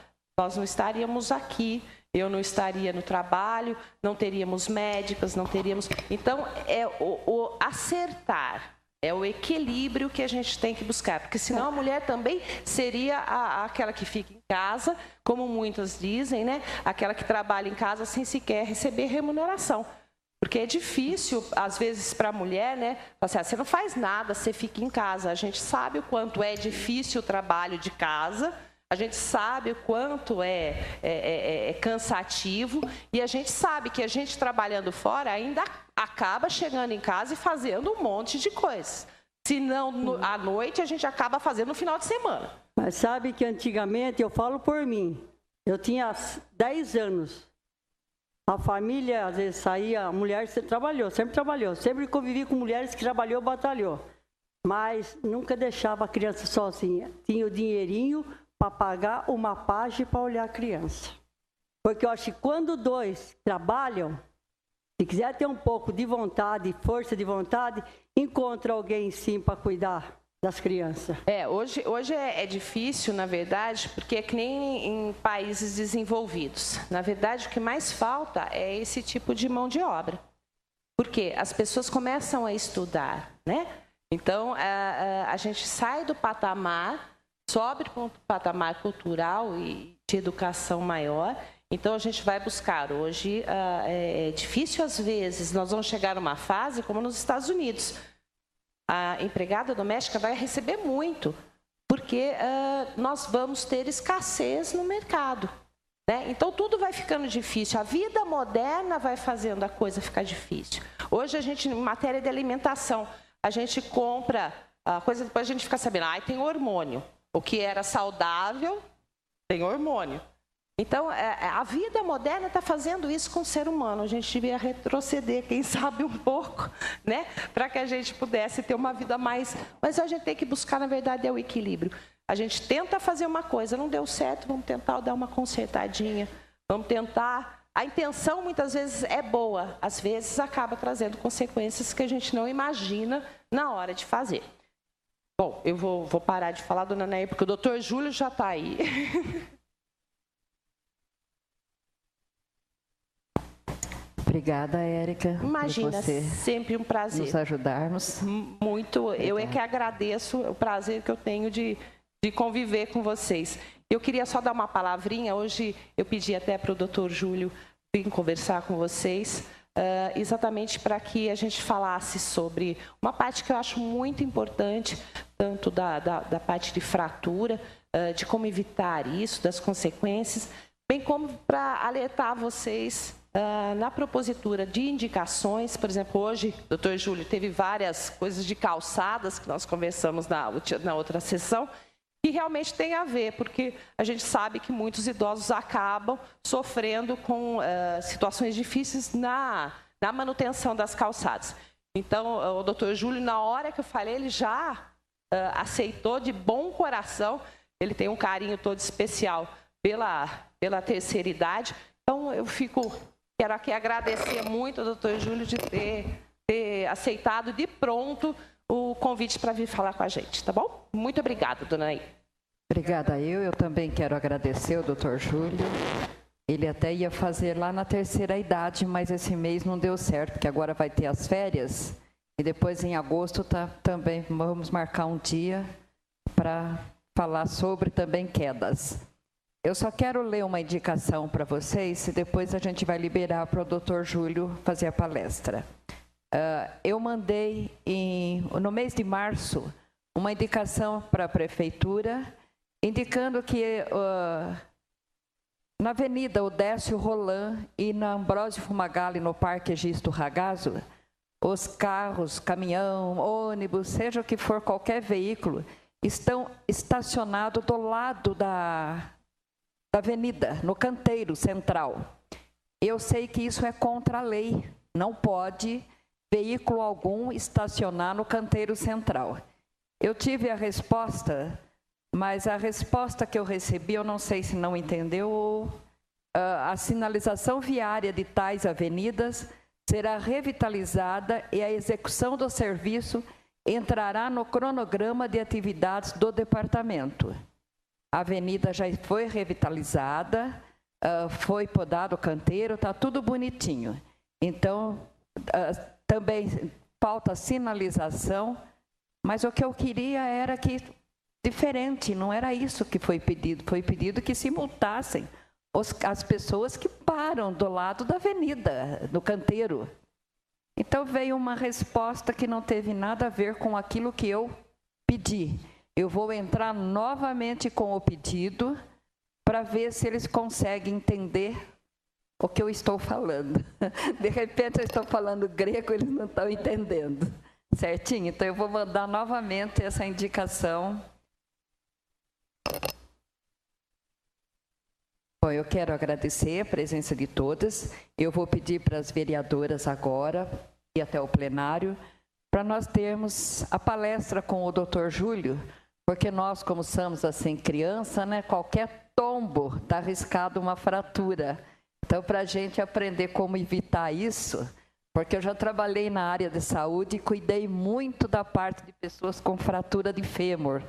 nós não estaríamos aqui, eu não estaria no trabalho, não teríamos médicas, não teríamos... Então, é o acertar, é o equilíbrio que a gente tem que buscar, porque senão a mulher também seria aquela que fica em casa, como muitas dizem, né? Aquela que trabalha em casa sem sequer receber remuneração. Porque é difícil, às vezes, para a mulher, né? Você não faz nada, você fica em casa. A gente sabe o quanto é difícil o trabalho de casa, a gente sabe o quanto é cansativo e a gente sabe que a gente trabalhando fora ainda acaba chegando em casa e fazendo um monte de coisas. Se não, à noite, a gente acaba fazendo no final de semana. Mas sabe que antigamente, eu falo por mim, eu tinha 10 anos. A família, às vezes, saía, a mulher sempre trabalhou. Sempre convivi com mulheres que batalhou. Mas nunca deixava a criança sozinha. Tinha o dinheirinho para pagar uma página para olhar a criança. Porque eu acho que quando dois trabalham, se quiser ter um pouco de vontade, força de vontade, encontra alguém sim para cuidar das crianças. Hoje é difícil, na verdade, porque é que nem em países desenvolvidos. Na verdade, o que mais falta é esse tipo de mão de obra. Porque as pessoas começam a estudar, né? Então, a gente sai do patamar, sobe para um patamar cultural e de educação maior. Então, a gente vai buscar. Hoje, é difícil, às vezes, nós vamos chegar numa fase como nos Estados Unidos. A empregada doméstica vai receber muito, porque nós vamos ter escassez no mercado, né? Então, tudo vai ficando difícil. A vida moderna vai fazendo a coisa ficar difícil. Hoje, a gente, em matéria de alimentação, a gente compra a coisa, depois a gente fica sabendo, tem hormônio. O que era saudável tem hormônio. Então, a vida moderna está fazendo isso com o ser humano. A gente devia retroceder, quem sabe, um pouco, né? Para que a gente pudesse ter uma vida mais... Mas a gente tem que buscar, na verdade, o equilíbrio. A gente tenta fazer uma coisa, não deu certo, vamos tentar dar uma consertadinha. Vamos tentar... A intenção, muitas vezes, é boa. Às vezes, acaba trazendo consequências que a gente não imagina na hora de fazer. Bom, eu vou parar de falar, dona Nery, porque o doutor Júlio já está aí. Obrigada, Érica. Imagina, por você sempre um prazer. nos ajudarmos. Muito, Obrigada. eu é que agradeço o prazer que eu tenho de conviver com vocês. Eu queria só dar uma palavrinha, hoje eu pedi até para o doutor Júlio vir conversar com vocês, exatamente para que a gente falasse sobre uma parte que eu acho muito importante, tanto da parte de fratura, de como evitar isso, das consequências, bem como para alertar vocês na propositura de indicações. Por exemplo, hoje, doutor Júlio, teve várias coisas de calçadas que nós conversamos na outra sessão, que realmente tem a ver, porque a gente sabe que muitos idosos acabam sofrendo com situações difíceis na manutenção das calçadas. Então, o doutor Júlio, na hora que eu falei, ele já aceitou de bom coração, ele tem um carinho todo especial pela terceira idade. Então, quero aqui agradecer muito ao doutor Júlio de ter aceitado de pronto o convite para vir falar com a gente, tá bom? Muito obrigada, dona Naí. Obrigada eu também quero agradecer ao doutor Júlio. Ele até ia fazer lá na terceira idade, mas esse mês não deu certo, porque agora vai ter as férias, e depois em agosto também vamos marcar um dia para falar sobre também quedas. Eu só quero ler uma indicação para vocês, e depois a gente vai liberar para o doutor Júlio fazer a palestra. Eu mandei, no mês de março, uma indicação para a prefeitura, indicando que na Avenida Odécio Roland e na Ambrósio Fumagalli, no Parque Egisto Ragazzo, os carros, caminhão, ônibus, seja o que for, qualquer veículo, estão estacionados do lado da avenida, no canteiro central. Eu sei que isso é contra a lei, não pode veículo algum estacionar no canteiro central. Eu tive a resposta, mas a resposta que eu recebi, eu não sei se não entendeu, ou a sinalização viária de tais avenidas será revitalizada e a execução do serviço entrará no cronograma de atividades do departamento. A avenida já foi revitalizada, foi podado o canteiro, está tudo bonitinho. Então, também falta sinalização, mas o que eu queria era que, diferente, não era isso que foi pedido que se multassem as pessoas que param do lado da avenida, no canteiro. Então veio uma resposta que não teve nada a ver com aquilo que eu pedi. Eu vou entrar novamente com o pedido para ver se eles conseguem entender o que eu estou falando. De repente eu estou falando grego, eles não estão entendendo. Certinho? Então eu vou mandar novamente essa indicação. Bom, eu quero agradecer a presença de todas. Eu vou pedir para as vereadoras agora e até o plenário para nós termos a palestra com o doutor Júlio, porque nós, como somos assim criança, né, qualquer tombo está arriscado uma fratura. Então, para a gente aprender como evitar isso, porque eu já trabalhei na área de saúde e cuidei muito da parte de pessoas com fratura de fêmur.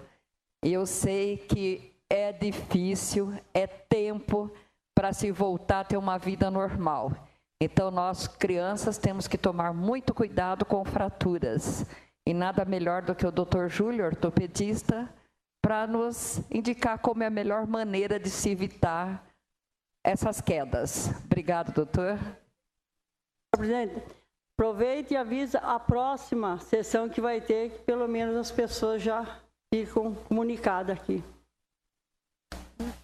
E eu sei que é difícil, é tempo para se voltar a ter uma vida normal. Então, nós, crianças, temos que tomar muito cuidado com fraturas. E nada melhor do que o Dr. Júlio, ortopedista, para nos indicar como é a melhor maneira de se evitar essas quedas. Obrigado, doutor. Presidente, aproveite e avisa a próxima sessão que vai ter, que pelo menos as pessoas já ficam comunicadas aqui.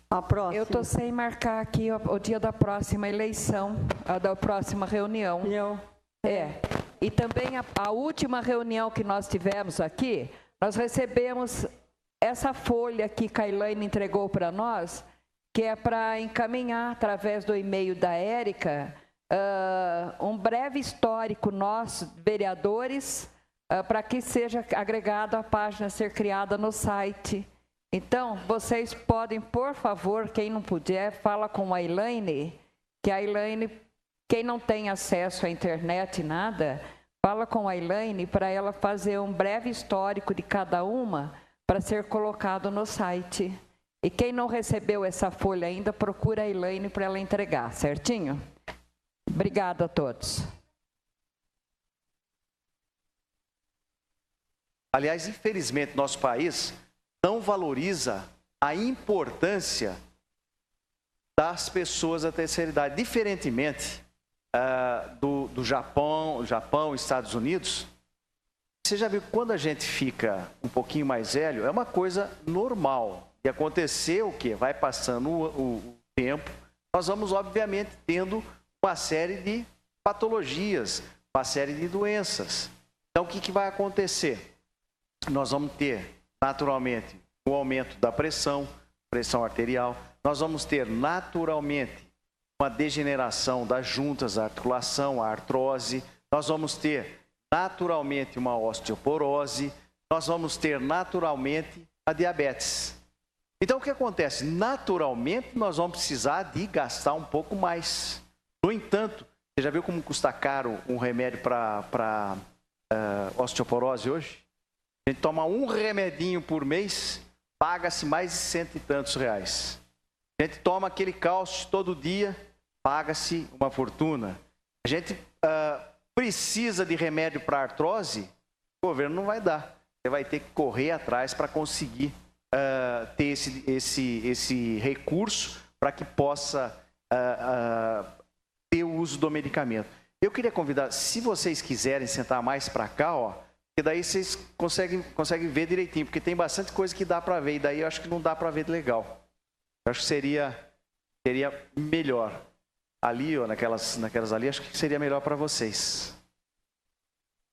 A próxima. Eu estou sem marcar aqui o dia da próxima eleição, da próxima reunião. E também a última reunião que nós tivemos aqui, nós recebemos essa folha que a Elaine entregou para nós, que é para encaminhar, através do e-mail da Érica, um breve histórico nosso, vereadores, para que seja agregado à página a ser criada no site. Então, vocês podem, por favor, quem não puder, fala com a Elaine, que a Elaine, quem não tem acesso à internet, nada, fala com a Elaine para ela fazer um breve histórico de cada uma para ser colocado no site. E quem não recebeu essa folha ainda, procura a Elaine para ela entregar, certinho? Obrigada a todos. Aliás, infelizmente, nosso país não valoriza a importância das pessoas da terceira idade. Diferentemente do Japão, Estados Unidos, você já viu que quando a gente fica um pouquinho mais velho, é uma coisa normal. E acontecer o quê? Vai passando o tempo, nós vamos, obviamente, tendo uma série de patologias, uma série de doenças. Então, o que vai acontecer? Nós vamos ter, naturalmente, o aumento da pressão arterial, nós vamos ter, naturalmente, uma degeneração das juntas, a articulação, a artrose, nós vamos ter, naturalmente, uma osteoporose, nós vamos ter, naturalmente, a diabetes. Então, o que acontece? Naturalmente, nós vamos precisar de gastar um pouco mais. No entanto, você já viu como custa caro um remédio para osteoporose hoje? A gente toma um remedinho por mês, paga-se mais de R$100 e tantos. A gente toma aquele cálcio todo dia, paga-se uma fortuna. A gente precisa de remédio para artrose, o governo não vai dar. Você vai ter que correr atrás para conseguir ter esse recurso para que possa ter o uso do medicamento. Eu queria convidar, se vocês quiserem sentar mais para cá, que daí vocês conseguem ver direitinho, porque tem bastante coisa que dá para ver, e daí eu acho que não dá para ver legal. Eu acho que seria melhor. Ali, naquelas ali, acho que seria melhor para vocês.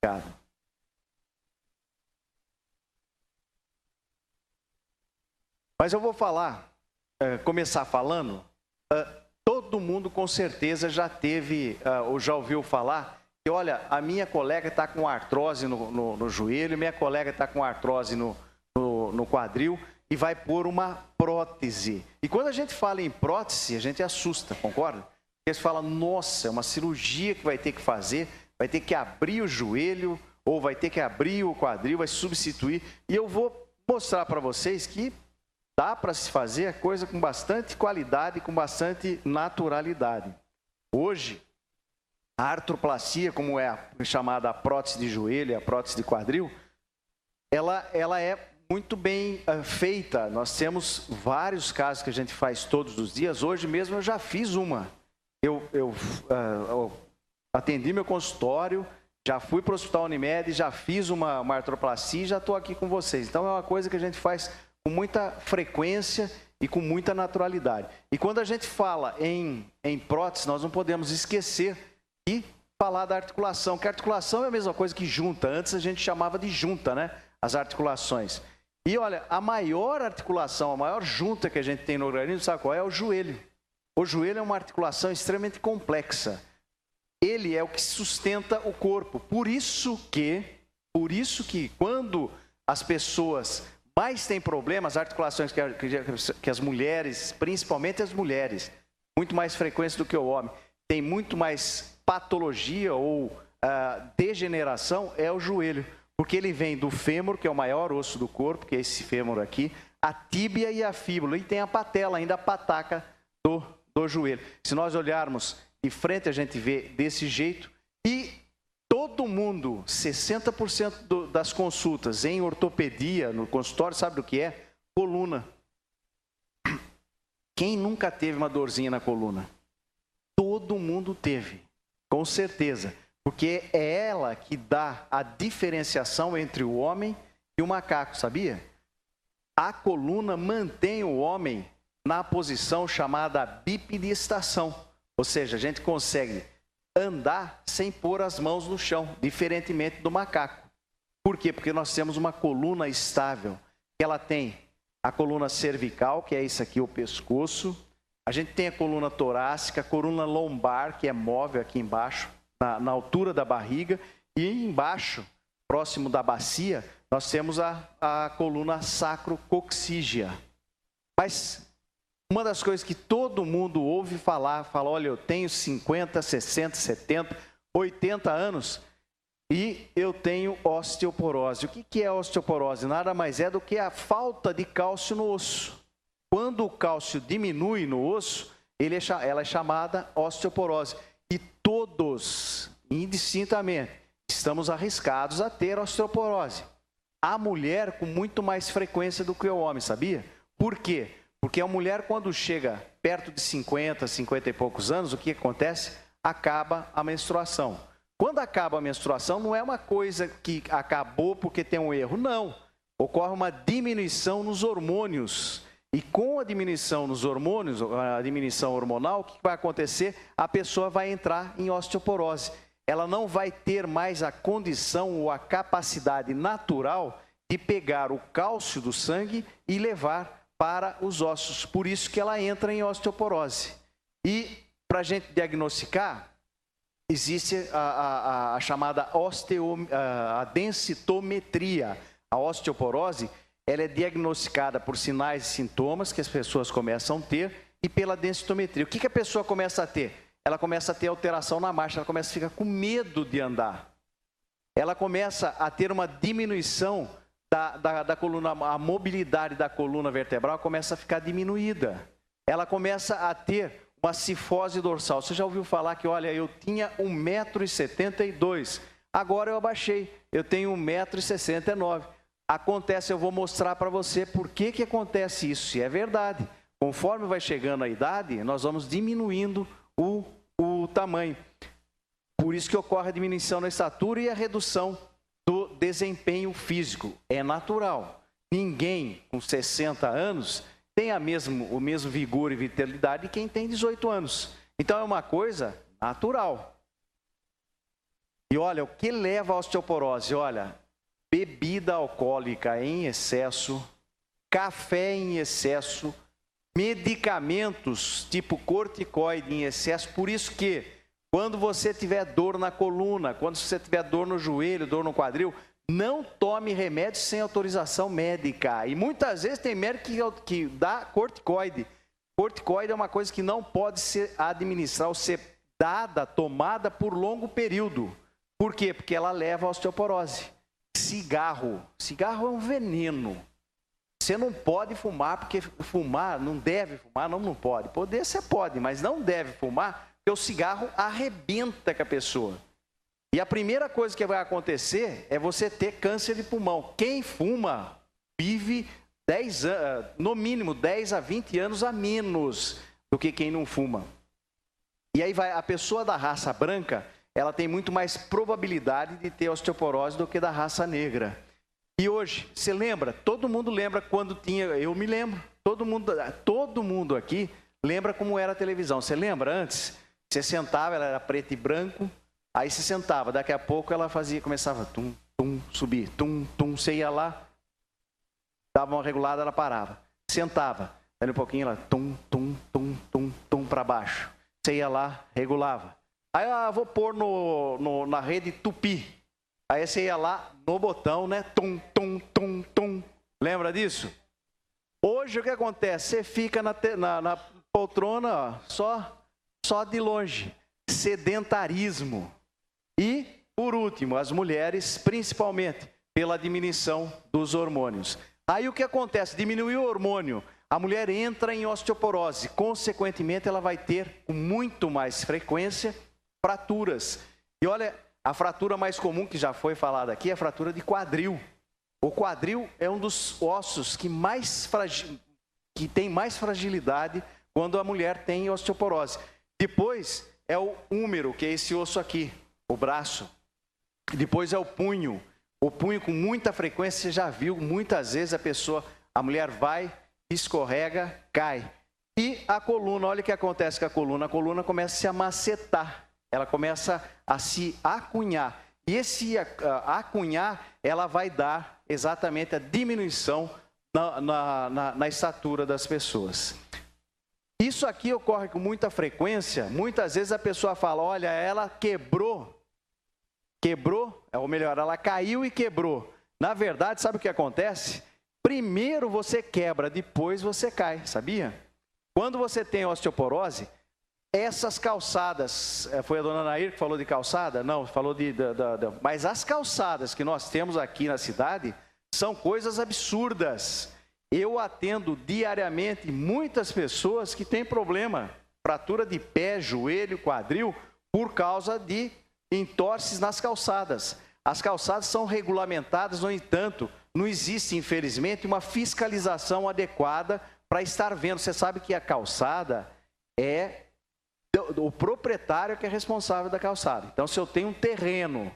Obrigado. Mas eu vou começar falando, todo mundo com certeza já teve, ou já ouviu falar, que olha, a minha colega está com artrose no joelho, minha colega está com artrose no quadril e vai pôr uma prótese. E quando a gente fala em prótese, a gente assusta, concorda? Porque você fala, nossa, é uma cirurgia que vai ter que fazer, vai ter que abrir o joelho, ou vai ter que abrir o quadril, vai substituir. E eu vou mostrar para vocês que dá para se fazer a coisa com bastante qualidade, com bastante naturalidade. Hoje, a artroplastia, como é chamada a prótese de joelho, a prótese de quadril, ela é muito bem feita. Nós temos vários casos que a gente faz todos os dias. Hoje mesmo eu já fiz uma. Eu atendi meu consultório, já fui para o Hospital Unimed, já fiz uma artroplastia e já estou aqui com vocês. Então é uma coisa que a gente faz com muita frequência e com muita naturalidade. E quando a gente fala em prótese, nós não podemos esquecer e falar da articulação, que a articulação é a mesma coisa que junta. Antes a gente chamava de junta, né? As articulações. E olha, a maior articulação, a maior junta que a gente tem no organismo, sabe qual é? O joelho. O joelho é uma articulação extremamente complexa. Ele é o que sustenta o corpo. Por isso que quando as pessoas mais têm problemas, articulações que as mulheres, principalmente as mulheres, muito mais frequentes do que o homem, tem muito mais patologia ou degeneração, é o joelho. Porque ele vem do fêmur, que é o maior osso do corpo, que é esse fêmur aqui, a tíbia e a fíbula, e tem a patela, ainda a pataca do joelho. Se nós olharmos de frente, a gente vê desse jeito, e todo mundo, 60% das consultas em ortopedia, no consultório, sabe do que é? Coluna. Quem nunca teve uma dorzinha na coluna? Todo mundo teve, com certeza. Porque é ela que dá a diferenciação entre o homem e o macaco, sabia? A coluna mantém o homem na posição chamada bipedestação. Ou seja, a gente consegue andar sem pôr as mãos no chão, diferentemente do macaco. Por quê? Porque nós temos uma coluna estável. Ela tem a coluna cervical, que é isso aqui, o pescoço. A gente tem a coluna torácica, a coluna lombar, que é móvel aqui embaixo, na altura da barriga. E embaixo, próximo da bacia, nós temos a coluna sacrococcígea. Mas uma das coisas que todo mundo ouve falar, fala, olha, eu tenho 50, 60, 70, 80 anos e eu tenho osteoporose. O que é osteoporose? Nada mais é do que a falta de cálcio no osso. Quando o cálcio diminui no osso, ela é chamada osteoporose. e todos, indistintamente, estamos arriscados a ter osteoporose. A mulher com muito mais frequência do que o homem, sabia? Por quê? Porque a mulher, quando chega perto de 50, 50 e poucos anos, o que acontece? Acaba a menstruação. Quando acaba a menstruação, não é uma coisa que acabou porque tem um erro, não. Ocorre uma diminuição nos hormônios. E com a diminuição nos hormônios, a diminuição hormonal, o que vai acontecer? A pessoa vai entrar em osteoporose. Ela não vai ter mais a condição ou a capacidade natural de pegar o cálcio do sangue e levar para os ossos. Por isso que ela entra em osteoporose. E para a gente diagnosticar, existe a chamada a densitometria. A osteoporose, ela é diagnosticada por sinais e sintomas que as pessoas começam a ter e pela densitometria. O que a pessoa começa a ter? Ela começa a ter alteração na marcha, ela começa a ficar com medo de andar. Ela começa a ter uma diminuição da coluna, a mobilidade da coluna vertebral começa a ficar diminuída. Ela começa a ter uma cifose dorsal. Você já ouviu falar que, olha, eu tinha 1,72 m, agora eu abaixei, eu tenho 1,69 m. Acontece, eu vou mostrar para você por que acontece isso, e é verdade. Conforme vai chegando a idade, nós vamos diminuindo o tamanho. Por isso que ocorre a diminuição na estatura e a redução do desempenho físico. É natural. Ninguém com 60 anos tem o mesmo vigor e vitalidade de quem tem 18 anos. Então é uma coisa natural. E olha, o que leva à osteoporose? Olha, bebida alcoólica em excesso, café em excesso, medicamentos tipo corticoide em excesso. Por isso que quando você tiver dor na coluna, quando você tiver dor no joelho, dor no quadril, não tome remédio sem autorização médica. E muitas vezes tem médico que dá corticoide. Corticoide é uma coisa que não pode ser administrada ou ser dada, tomada por longo período. Por quê? Porque ela leva à osteoporose. Cigarro é um veneno. Você não pode fumar, porque fumar, não deve fumar, não pode. Poder você pode, mas não deve fumar, porque o cigarro arrebenta com a pessoa. E a primeira coisa que vai acontecer é você ter câncer de pulmão. Quem fuma vive no mínimo 10 a 20 anos a menos do que quem não fuma. E aí a pessoa da raça branca, ela tem muito mais probabilidade de ter osteoporose do que da raça negra. E hoje, você lembra? Todo mundo lembra quando tinha, eu me lembro, todo mundo aqui lembra como era a televisão. Você lembra antes? Você sentava, ela era preto e branco, aí você sentava, daqui a pouco ela começava tum, tum, subir, tum, tum, você ia lá, dava uma regulada, ela parava. Sentava, daí um pouquinho ela tum, tum, tum, tum, tum para baixo. Você ia lá, regulava. Aí eu vou pôr na rede Tupi. Aí você ia lá no botão, né? Tum, tum, tum, tum. Lembra disso? Hoje o que acontece? Você fica na poltrona, ó, só de longe. Sedentarismo. E, por último, as mulheres, principalmente, pela diminuição dos hormônios. Aí o que acontece? Diminuiu o hormônio. A mulher entra em osteoporose. Consequentemente, ela vai ter com muito mais frequência fraturas. E olha, a fratura mais comum que já foi falada aqui é a fratura de quadril. O quadril é um dos ossos que tem mais fragilidade quando a mulher tem osteoporose. Depois é o húmero, que é esse osso aqui, o braço. Depois é o punho. O punho com muita frequência, você já viu muitas vezes a mulher vai, escorrega, cai. E a coluna, olha o que acontece com a coluna começa a se amacetar. Ela começa a se acunhar. E esse acunhar, ela vai dar exatamente a diminuição na estatura das pessoas. Isso aqui ocorre com muita frequência. Muitas vezes a pessoa fala, olha, ela quebrou, ou melhor, ela caiu e quebrou. Na verdade, sabe o que acontece? Primeiro você quebra, depois você cai, sabia? Quando você tem osteoporose, essas calçadas, foi a dona Nair que falou de calçada? Não, falou mas as calçadas que nós temos aqui na cidade são coisas absurdas. Eu atendo diariamente muitas pessoas que têm problema, fratura de pé, joelho, quadril, por causa de entorces nas calçadas. As calçadas são regulamentadas, no entanto, não existe, infelizmente, uma fiscalização adequada para estar vendo. Você sabe que a calçada é o proprietário que é responsável da calçada. Então, se eu tenho um terreno,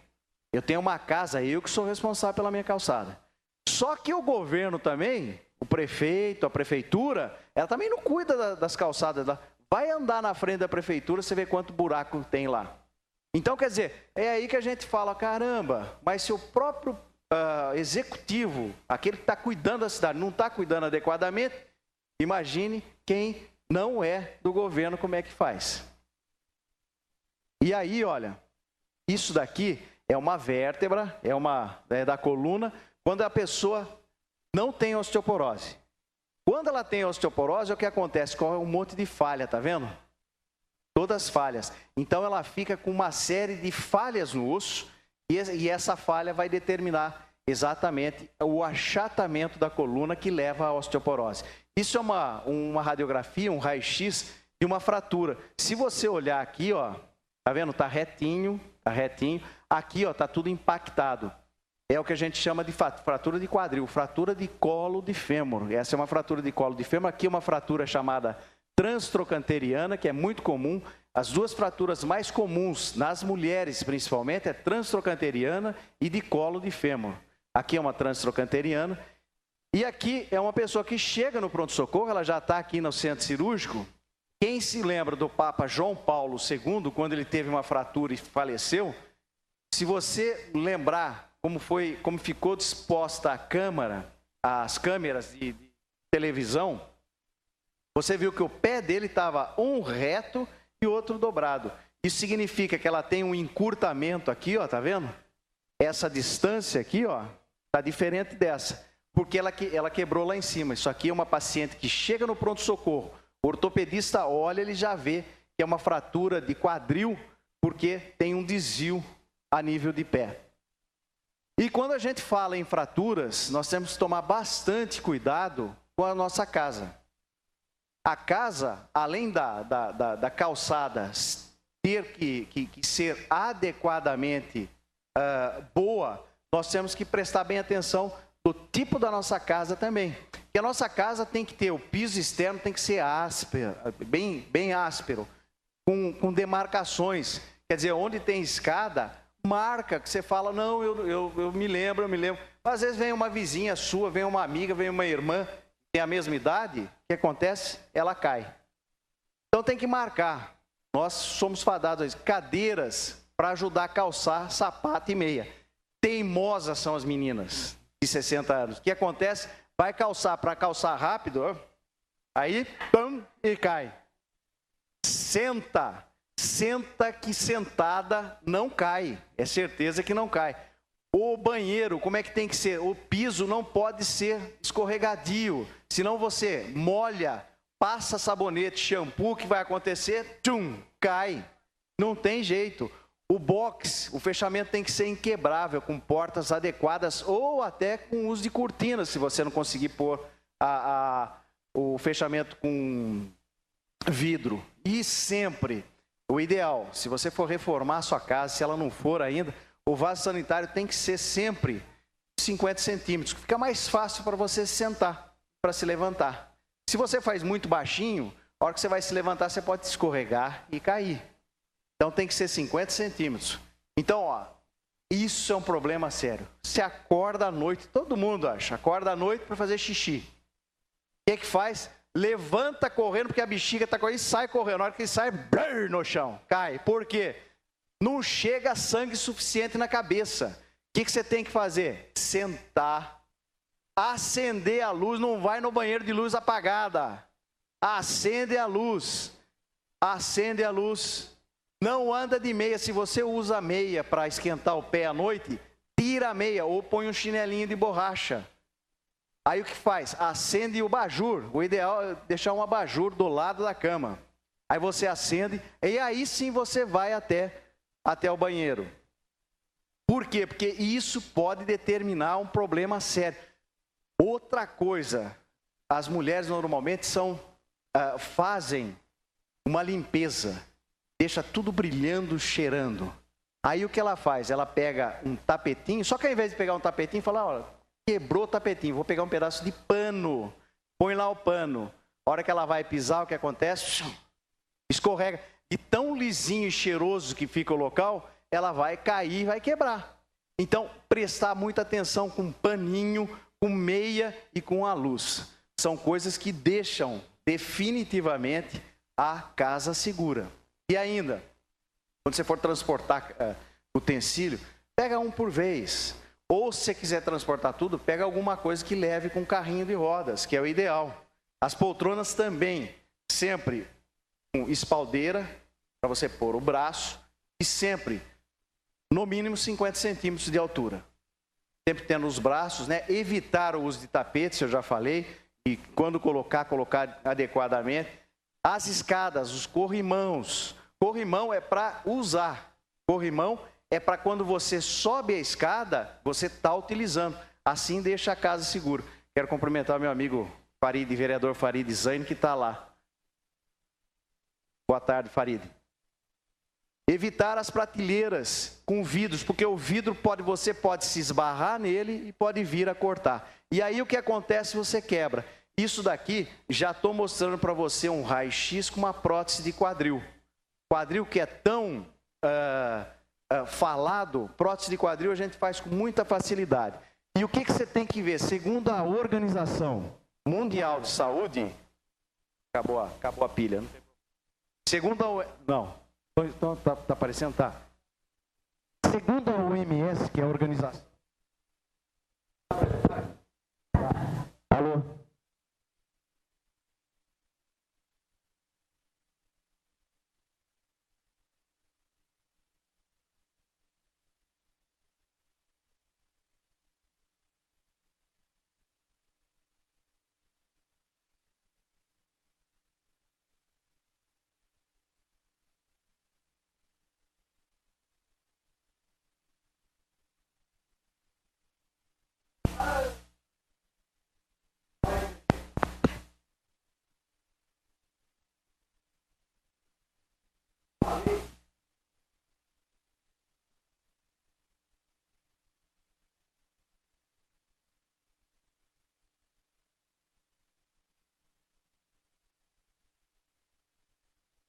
eu tenho uma casa, eu que sou responsável pela minha calçada. Só que o governo também, o prefeito, a prefeitura, ela também não cuida das calçadas. Vai andar na frente da prefeitura, você vê quanto buraco tem lá. Então, quer dizer, é aí que a gente fala, caramba, mas se o próprio executivo, aquele que está cuidando da cidade, não está cuidando adequadamente, imagine quem não é do governo, como é que faz. E aí, olha, isso daqui é uma vértebra, é da coluna, quando a pessoa não tem osteoporose. Quando ela tem osteoporose, o que acontece? Corre um monte de falha, tá vendo? Todas falhas. Então, ela fica com uma série de falhas no osso e essa falha vai determinar exatamente o achatamento da coluna que leva à osteoporose. Isso é uma radiografia, um raio-x de uma fratura. Se você olhar aqui, ó, tá vendo? Tá retinho, tá retinho. Aqui, ó, tá tudo impactado. É o que a gente chama de fratura de quadril, fratura de colo de fêmur. Essa é uma fratura de colo de fêmur. Aqui é uma fratura chamada transtrocanteriana, que é muito comum. As duas fraturas mais comuns nas mulheres, principalmente, é transtrocanteriana e de colo de fêmur. Aqui é uma transtrocanteriana. E aqui é uma pessoa que chega no pronto-socorro, ela já está aqui no centro cirúrgico. Quem se lembra do Papa João Paulo II, quando ele teve uma fratura e faleceu, se você lembrar como ficou disposta a câmera, as câmeras de televisão, você viu que o pé dele estava um reto e outro dobrado. Isso significa que ela tem um encurtamento aqui, ó, tá vendo? Essa distância aqui, ó, tá diferente dessa, porque ela quebrou lá em cima. Isso aqui é uma paciente que chega no pronto-socorro, o ortopedista olha, ele já vê que é uma fratura de quadril, porque tem um desvio a nível de pé. E quando a gente fala em fraturas, nós temos que tomar bastante cuidado com a nossa casa. A casa, além da calçada ter que ser adequadamente boa, nós temos que prestar bem atenção do tipo da nossa casa também. Porque a nossa casa tem que ter, o piso externo tem que ser áspero, bem áspero, com demarcações. Quer dizer, onde tem escada, marca, que você fala, não, eu me lembro. Às vezes vem uma vizinha sua, vem uma amiga, vem uma irmã, tem a mesma idade, o que acontece? Ela cai. Então tem que marcar. Nós somos fadados a isso. Cadeiras para ajudar a calçar sapato e meia. Teimosas são as meninas de 60 anos. O que acontece? Vai calçar, para calçar rápido, ó, aí, pam, e cai. Senta que sentada não cai, é certeza que não cai. O banheiro, como é que tem que ser? O piso não pode ser escorregadio, senão você molha, passa sabonete, shampoo, o que vai acontecer? Tchum, cai. Não tem jeito. O box, o fechamento tem que ser inquebrável, com portas adequadas ou até com uso de cortinas, se você não conseguir pôr o fechamento com vidro. E sempre, o ideal, se você for reformar a sua casa, se ela não for ainda, o vaso sanitário tem que ser sempre 50 centímetros, que fica mais fácil para você se sentar, para se levantar. Se você faz muito baixinho, a hora que você vai se levantar, você pode escorregar e cair. Então tem que ser 50 centímetros. Então, ó, isso é um problema sério. Você acorda à noite, todo mundo acorda à noite para fazer xixi. O que é que faz? Levanta correndo, porque a bexiga está correndo e sai correndo. Na hora que ele sai, brrr, no chão, cai. Por quê? Não chega sangue suficiente na cabeça. O que você tem que fazer? Sentar, acender a luz, não vai no banheiro de luz apagada. Acende a luz. Acende a luz. Não anda de meia. Se você usa meia para esquentar o pé à noite, tira a meia ou põe um chinelinho de borracha. Aí o que faz? Acende o abajur. O ideal é deixar um abajur do lado da cama. Aí você acende e aí sim você vai até o banheiro. Por quê? Porque isso pode determinar um problema sério. Outra coisa, as mulheres normalmente fazem uma limpeza. deixa tudo brilhando, cheirando. Aí o que ela faz? Ela pega um tapetinho, só que ao invés de pegar um tapetinho, fala, olha, quebrou o tapetinho, vou pegar um pedaço de pano, põe lá o pano. A hora que ela vai pisar, o que acontece? Escorrega. E tão lisinho e cheiroso que fica o local, ela vai cair e vai quebrar. Então, prestar muita atenção com paninho, com meia e com a luz. São coisas que deixam definitivamente a casa segura. E ainda, quando você for transportar utensílio, pega um por vez. Ou se você quiser transportar tudo, pega alguma coisa que leve com carrinho de rodas, que é o ideal. As poltronas também, sempre com espaldeira, para você pôr o braço, e sempre, no mínimo, 50 centímetros de altura. Sempre tendo os braços, né? Evitar o uso de tapetes, eu já falei, e quando colocar adequadamente. As escadas, os corrimãos. Corrimão é para usar. Corrimão é para quando você sobe a escada, você está utilizando. Assim deixa a casa segura. Quero cumprimentar meu amigo Farid, vereador Farid Zaine, que está lá. Boa tarde, Farid. Evitar as prateleiras com vidros, porque o vidro você pode se esbarrar nele e pode vir a cortar. E aí o que acontece? Você quebra. Isso daqui, já estou mostrando para você um raio-x com uma prótese de quadril. Quadril que é tão falado, prótese de quadril a gente faz com muita facilidade. E o que você tem que ver? Segundo a Organização Mundial de Saúde, acabou a pilha, não? Segundo a... Não. Então, tá aparecendo? Tá. Segundo a OMS, que é a organização... Alô?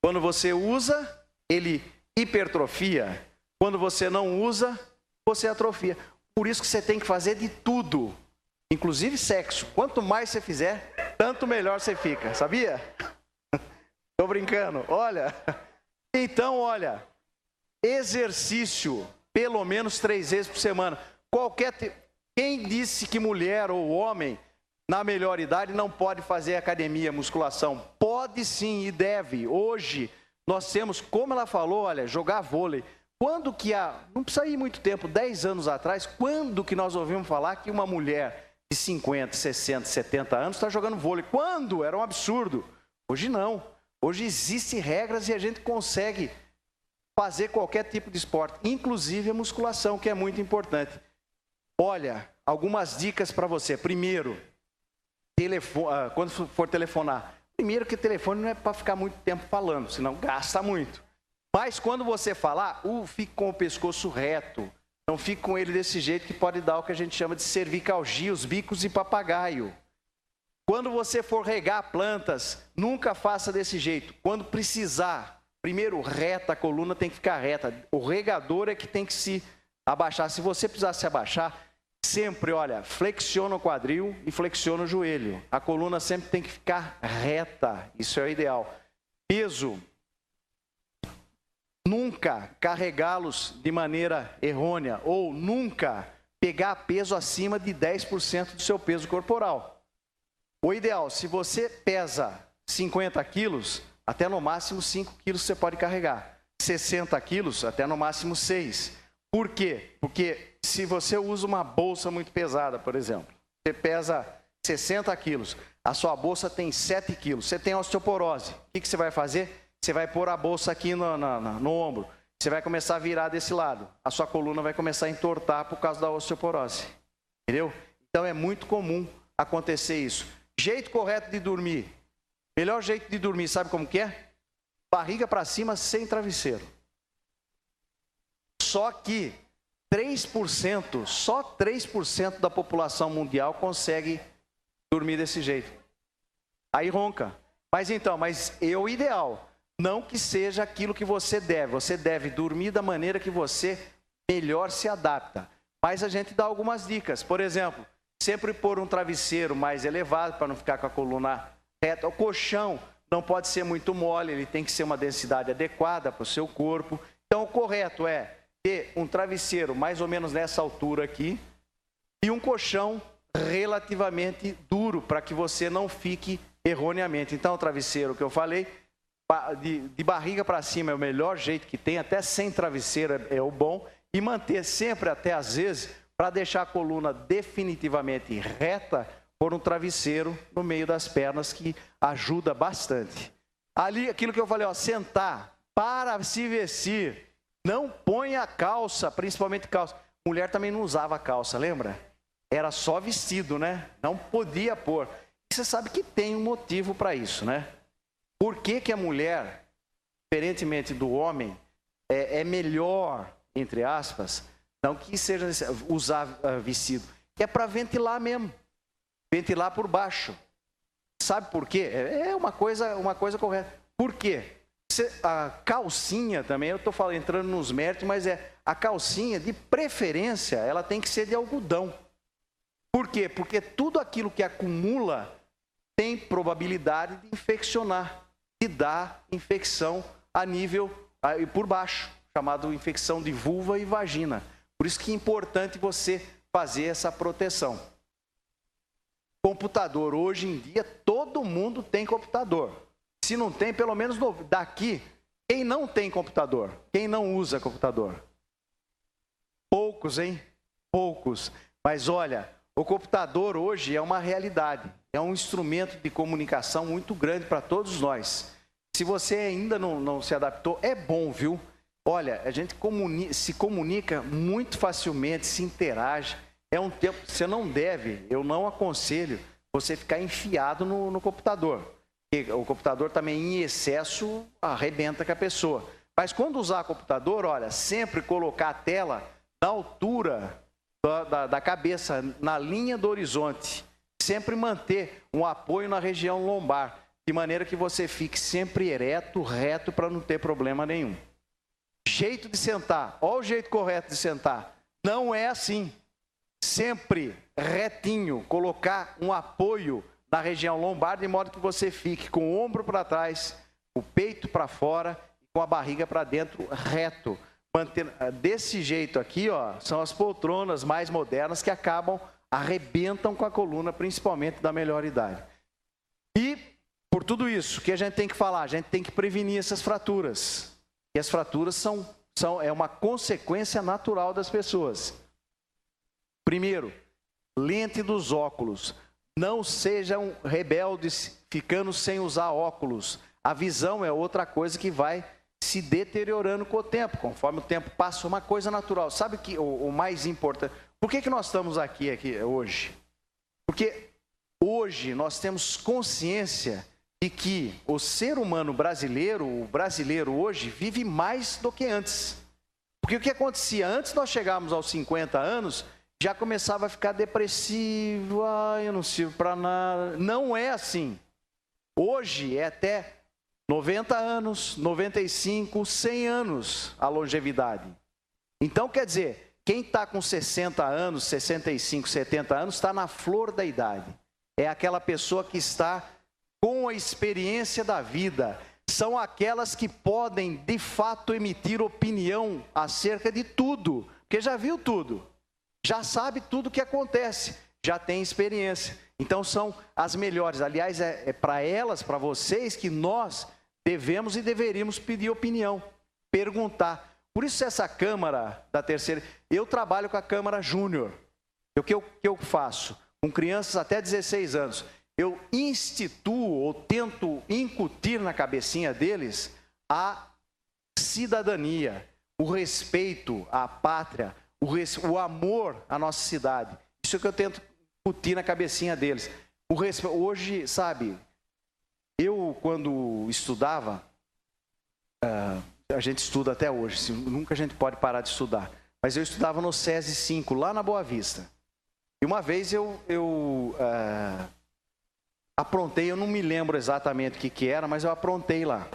Quando você usa, ele hipertrofia. Quando você não usa, você atrofia. Por isso que você tem que fazer de tudo, inclusive sexo. Quanto mais você fizer, tanto melhor você fica, sabia? Tô brincando, olha. Então, olha, exercício, pelo menos 3 vezes por semana. Quem disse que mulher ou homem, na melhor idade, não pode fazer academia, musculação? Pode sim e deve. Hoje, nós temos, como ela falou, olha, jogar vôlei. Quando que não precisa ir muito tempo, 10 anos atrás, quando que nós ouvimos falar que uma mulher de 50, 60, 70 anos está jogando vôlei? Quando? Era um absurdo. Hoje não. Hoje existem regras e a gente consegue fazer qualquer tipo de esporte, inclusive a musculação, que é muito importante. Olha, algumas dicas para você. Primeiro, quando for telefonar. Primeiro que telefone não é para ficar muito tempo falando, senão gasta muito. Mas quando você falar, fique com o pescoço reto. Não fique com ele desse jeito que pode dar o que a gente chama de cervicalgia, os bicos de papagaio. Quando você for regar plantas, nunca faça desse jeito. Quando precisar, primeiro reta, a coluna tem que ficar reta. O regador é que tem que se abaixar. Se você precisar se abaixar, sempre, olha, flexiona o quadril e flexiona o joelho. A coluna sempre tem que ficar reta. Isso é o ideal. Peso. Nunca carregá-los de maneira errônea ou nunca pegar peso acima de 10% do seu peso corporal. O ideal, se você pesa 50 quilos, até no máximo 5 quilos você pode carregar. 60 quilos, até no máximo 6. Por quê? Porque se você usa uma bolsa muito pesada, por exemplo, você pesa 60 quilos, a sua bolsa tem 7 quilos, você tem osteoporose. O que você vai fazer? Você vai pôr a bolsa aqui no ombro, você vai começar a virar desse lado. A sua coluna vai começar a entortar por causa da osteoporose. Entendeu? Então é muito comum acontecer isso. Jeito correto de dormir. Melhor jeito de dormir, sabe como que é? barriga para cima sem travesseiro. Só que 3%, só 3% da população mundial consegue dormir desse jeito. Aí ronca. Mas é o ideal. Não que seja aquilo que você deve. Você deve dormir da maneira que você melhor se adapta. Mas a gente dá algumas dicas. Por exemplo, sempre pôr um travesseiro mais elevado para não ficar com a coluna reta. O colchão não pode ser muito mole, ele tem que ser uma densidade adequada para o seu corpo. Então, o correto é ter um travesseiro mais ou menos nessa altura aqui e um colchão relativamente duro para que você não fique erroneamente. Então, o travesseiro que eu falei, de barriga para cima é o melhor jeito que tem, até sem travesseiro é o bom, e manter sempre, até às vezes, para deixar a coluna definitivamente reta, pôr um travesseiro no meio das pernas, que ajuda bastante. Ali, aquilo que eu falei, ó, sentar, para se vestir, não ponha calça, principalmente calça. Mulher também não usava calça, lembra? Era só vestido, né? Não podia pôr. E você sabe que tem um motivo para isso, né? Por que que a mulher, diferentemente do homem, é melhor, entre aspas, não que seja usar vestido, é para ventilar mesmo, ventilar por baixo. Sabe por quê? É uma coisa correta. Por quê? A calcinha também, eu estou entrando nos méritos, mas a calcinha, de preferência, ela tem que ser de algodão. Por quê? Porque tudo aquilo que acumula tem probabilidade de infeccionar, de dar infecção a nível por baixo, chamado infecção de vulva e vagina. Por isso que é importante você fazer essa proteção. Computador, hoje em dia, todo mundo tem computador. Se não tem, pelo menos daqui, quem não tem computador? Quem não usa computador? Poucos, hein? Poucos. Mas olha, o computador hoje é uma realidade. É um instrumento de comunicação muito grande para todos nós. Se você ainda não se adaptou, é bom, viu? Olha, a gente se comunica muito facilmente, se interage. É um tempo, você não deve, eu não aconselho você ficar enfiado no computador. Porque o computador também em excesso arrebenta com a pessoa. Mas quando usar computador, olha, sempre colocar a tela na altura da cabeça, na linha do horizonte. Sempre manter um apoio na região lombar, de maneira que você fique sempre ereto, reto, para não ter problema nenhum. Jeito de sentar, olha o jeito correto de sentar. Não é assim. Sempre retinho, colocar um apoio na região lombar, de modo que você fique com o ombro para trás, o peito para fora e com a barriga para dentro, reto. Desse jeito aqui, ó, são as poltronas mais modernas que arrebentam com a coluna, principalmente da melhor idade. E, por tudo isso, o que a gente tem que falar? A gente tem que prevenir essas fraturas. E as fraturas é uma consequência natural das pessoas. Primeiro, lente dos óculos. Não sejam rebeldes ficando sem usar óculos. A visão é outra coisa que vai se deteriorando com o tempo. Conforme o tempo passa, é uma coisa natural. Sabe que o mais importante... Por que nós estamos aqui hoje? Porque hoje nós temos consciência de que o ser humano brasileiro, o brasileiro hoje, vive mais do que antes. Porque o que acontecia? Antes nós chegávamos aos 50 anos... já começava a ficar depressivo, eu não sirvo para nada. Não é assim. Hoje é até 90 anos, 95, 100 anos a longevidade. Então, quer dizer, quem está com 60 anos, 65, 70 anos, está na flor da idade. É aquela pessoa que está com a experiência da vida. São aquelas que podem, de fato, emitir opinião acerca de tudo, porque já viu tudo. Já sabe tudo o que acontece, já tem experiência. Então são as melhores. Aliás, é para elas, para vocês, que nós devemos e deveríamos pedir opinião, perguntar. Por isso essa Câmara da Terceira... Eu trabalho com a Câmara Júnior. O que eu faço? Com crianças até 16 anos. Eu instituo ou tento incutir na cabecinha deles a cidadania, o respeito à pátria, o amor à nossa cidade. Isso é o que eu tento incutir na cabecinha deles. Hoje, sabe, eu quando estudava, a gente estuda até hoje, nunca a gente pode parar de estudar. Mas eu estudava no SESI 5, lá na Boa Vista. E uma vez eu aprontei, eu não me lembro exatamente o que era, mas eu aprontei lá.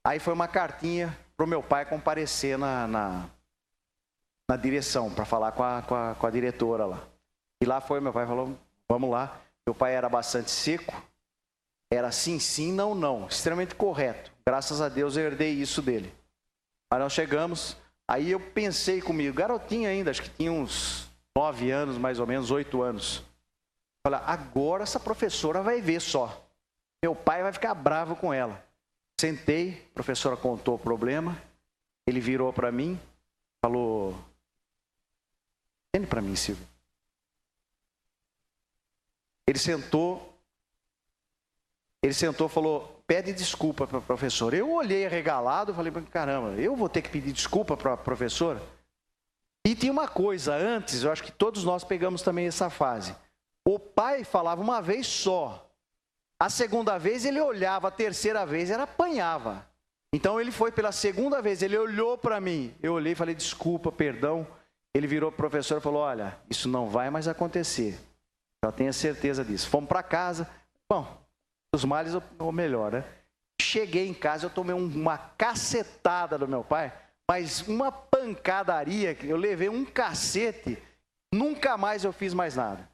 Aí foi uma cartinha para o meu pai comparecer na direção, para falar com a diretora lá. E lá foi, meu pai falou, vamos lá. Meu pai era bastante seco, era sim, sim, não, não, extremamente correto. Graças a Deus eu herdei isso dele. Mas nós chegamos, aí eu pensei comigo, garotinho ainda, acho que tinha uns 9 anos, mais ou menos, 8 anos. Falei, agora essa professora vai ver só. Meu pai vai ficar bravo com ela. Sentei, a professora contou o problema, ele virou para mim, falou, entende para mim, Silvio. Ele sentou e falou, pede desculpa para a professora. Eu olhei arregalado, falei, caramba, eu vou ter que pedir desculpa para a professora? E tinha uma coisa, antes, eu acho que todos nós pegamos também essa fase. O pai falava uma vez só. A segunda vez ele olhava, a terceira vez ele apanhava. Então ele foi pela segunda vez, ele olhou para mim. Eu olhei e falei, desculpa, perdão. Ele virou para o professor e falou, olha, isso não vai mais acontecer. Já tenho certeza disso. Fomos para casa. Bom, os males ou melhor, né? Cheguei em casa, eu tomei uma cacetada do meu pai, mas uma pancadaria, eu levei um cacete, nunca mais eu fiz mais nada.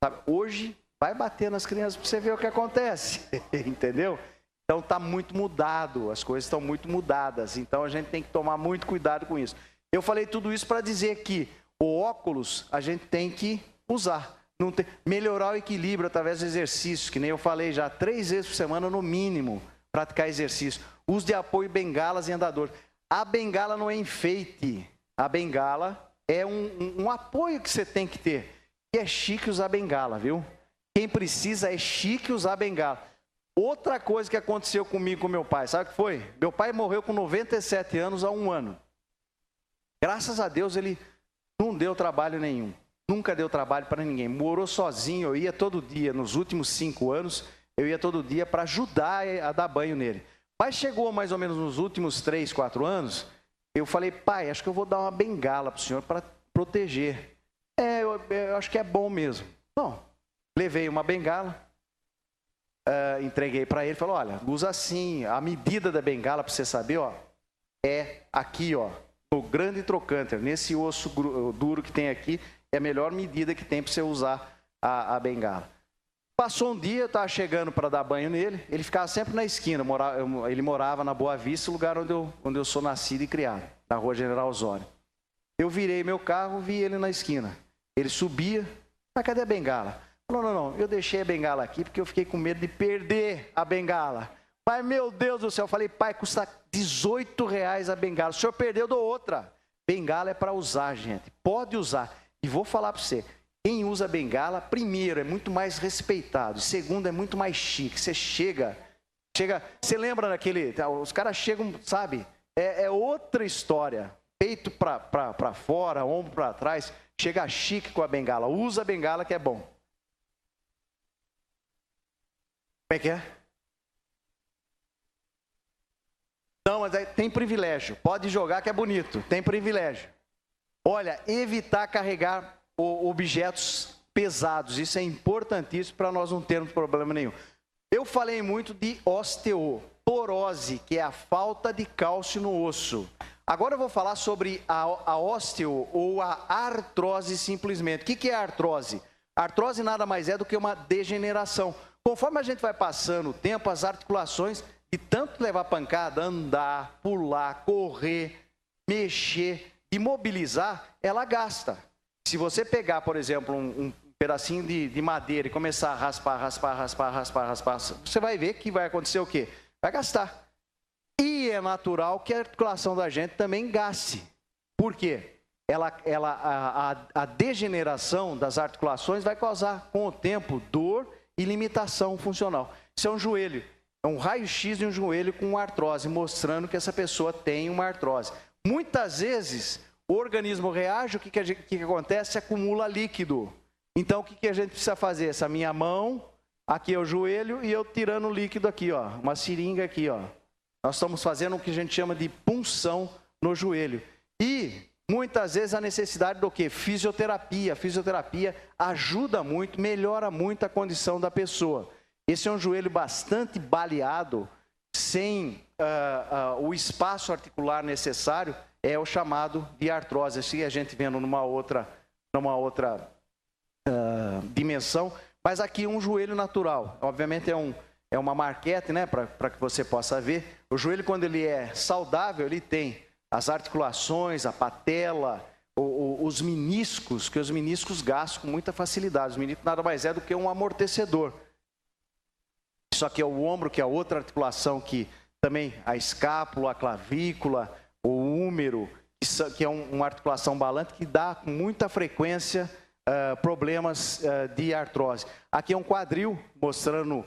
Sabe? Hoje, vai bater nas crianças para você ver o que acontece, entendeu? Então está muito mudado, as coisas estão muito mudadas, então a gente tem que tomar muito cuidado com isso. Eu falei tudo isso para dizer que o óculos a gente tem que usar. Melhorar o equilíbrio através do exercício, que nem eu falei já, 3 vezes por semana no mínimo, praticar exercício. Uso de apoio, bengalas e andadores. A bengala não é enfeite, a bengala é um apoio que você tem que ter. E é chique usar bengala, viu? Quem precisa é chique usar bengala. Outra coisa que aconteceu comigo com meu pai, sabe o que foi? Meu pai morreu com 97 anos há 1 ano. Graças a Deus ele não deu trabalho nenhum. Nunca deu trabalho para ninguém. Morou sozinho, eu ia todo dia. Nos últimos 5 anos, eu ia todo dia para ajudar a dar banho nele. Mas chegou mais ou menos nos últimos 3, 4 anos, eu falei, pai, acho que eu vou dar uma bengala para o senhor para proteger. Eu acho que é bom mesmo. Bom, levei uma bengala, entreguei para ele, falou, olha, usa assim, a medida da bengala, para você saber, ó, é aqui, ó, no grande trocânter, nesse osso duro que tem aqui, é a melhor medida que tem para você usar a bengala. Passou um dia, eu estava chegando para dar banho nele, ele ficava sempre na esquina, ele morava na Boa Vista, lugar onde eu sou nascido e criado, na Rua General Osório. Eu virei meu carro, vi ele na esquina. Ele subia, mas cadê a bengala? Falou, não, eu deixei a bengala aqui porque eu fiquei com medo de perder a bengala. Mas, meu Deus do céu, eu falei, pai, custa R$18 a bengala, o senhor perdeu, dou outra. Bengala é para usar, gente, pode usar. E vou falar para você, quem usa bengala, primeiro, é muito mais respeitado. Segundo, é muito mais chique. Você chega, você lembra daquele, os caras chegam, sabe, é outra história. Peito para fora, ombro para trás, chega chique com a bengala. Usa a bengala que é bom. Como é que é? Não, mas aí tem privilégio. Pode jogar que é bonito, tem privilégio. Olha, evitar carregar objetos pesados, isso é importantíssimo para nós não termos problema nenhum. Eu falei muito de osteoporose, que é a falta de cálcio no osso. Agora eu vou falar sobre a osteo ou a artrose simplesmente. O que é a artrose? A artrose nada mais é do que uma degeneração. Conforme a gente vai passando o tempo, as articulações, de tanto levar pancada, andar, pular, correr, mexer, imobilizar, ela gasta. Se você pegar, por exemplo, um pedacinho de madeira e começar a raspar, você vai ver que vai acontecer o quê? Vai gastar. E é natural que a articulação da gente também gaste. Por quê? A degeneração das articulações vai causar, com o tempo, dor e limitação funcional. Isso é um joelho. É um raio-x de um joelho com artrose, mostrando que essa pessoa tem uma artrose. Muitas vezes, o organismo reage, o que acontece? Acumula líquido. Então, o que a gente precisa fazer? Essa minha mão, aqui é o joelho, e eu tirando o líquido aqui, ó. Uma seringa aqui, ó. Nós estamos fazendo o que a gente chama de punção no joelho. E muitas vezes a necessidade do quê? Fisioterapia. A fisioterapia ajuda muito, melhora muito a condição da pessoa. Esse é um joelho bastante baleado, sem o espaço articular necessário, é o chamado de artrose. Assim a gente vendo numa outra dimensão, mas aqui um joelho natural. Obviamente é uma marquete, né, para que você possa ver. O joelho, quando ele é saudável, ele tem as articulações, a patela, os meniscos, que os meniscos gastam com muita facilidade. Os meniscos nada mais é do que um amortecedor. Isso aqui é o ombro, que é outra articulação que também a escápula, a clavícula, o úmero, que é uma articulação balante que dá com muita frequência problemas de artrose. Aqui é um quadril mostrando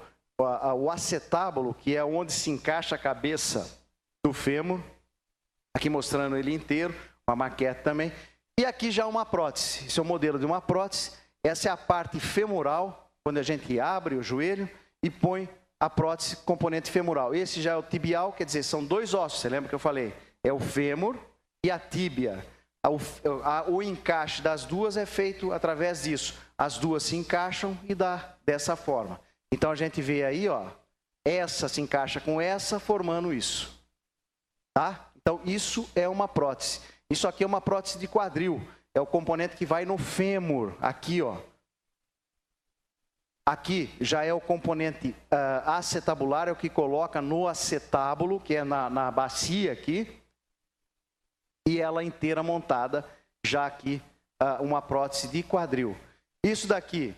o acetábulo, que é onde se encaixa a cabeça do fêmur. Aqui mostrando ele inteiro, uma maquete também. E aqui já uma prótese. Esse é o modelo de uma prótese. Essa é a parte femoral, quando a gente abre o joelho e põe a prótese componente femoral. Esse já é o tibial, quer dizer, são dois ossos, você lembra que eu falei? É o fêmur e a tíbia. O encaixe das duas é feito através disso. As duas se encaixam e dá dessa forma. Então a gente vê aí, ó, essa se encaixa com essa, formando isso. Tá? Então isso é uma prótese. Isso aqui é uma prótese de quadril. É o componente que vai no fêmur, aqui, ó. Aqui já é o componente acetabular, é o que coloca no acetábulo, que é na bacia aqui. E ela inteira montada, já aqui, uma prótese de quadril. Isso daqui,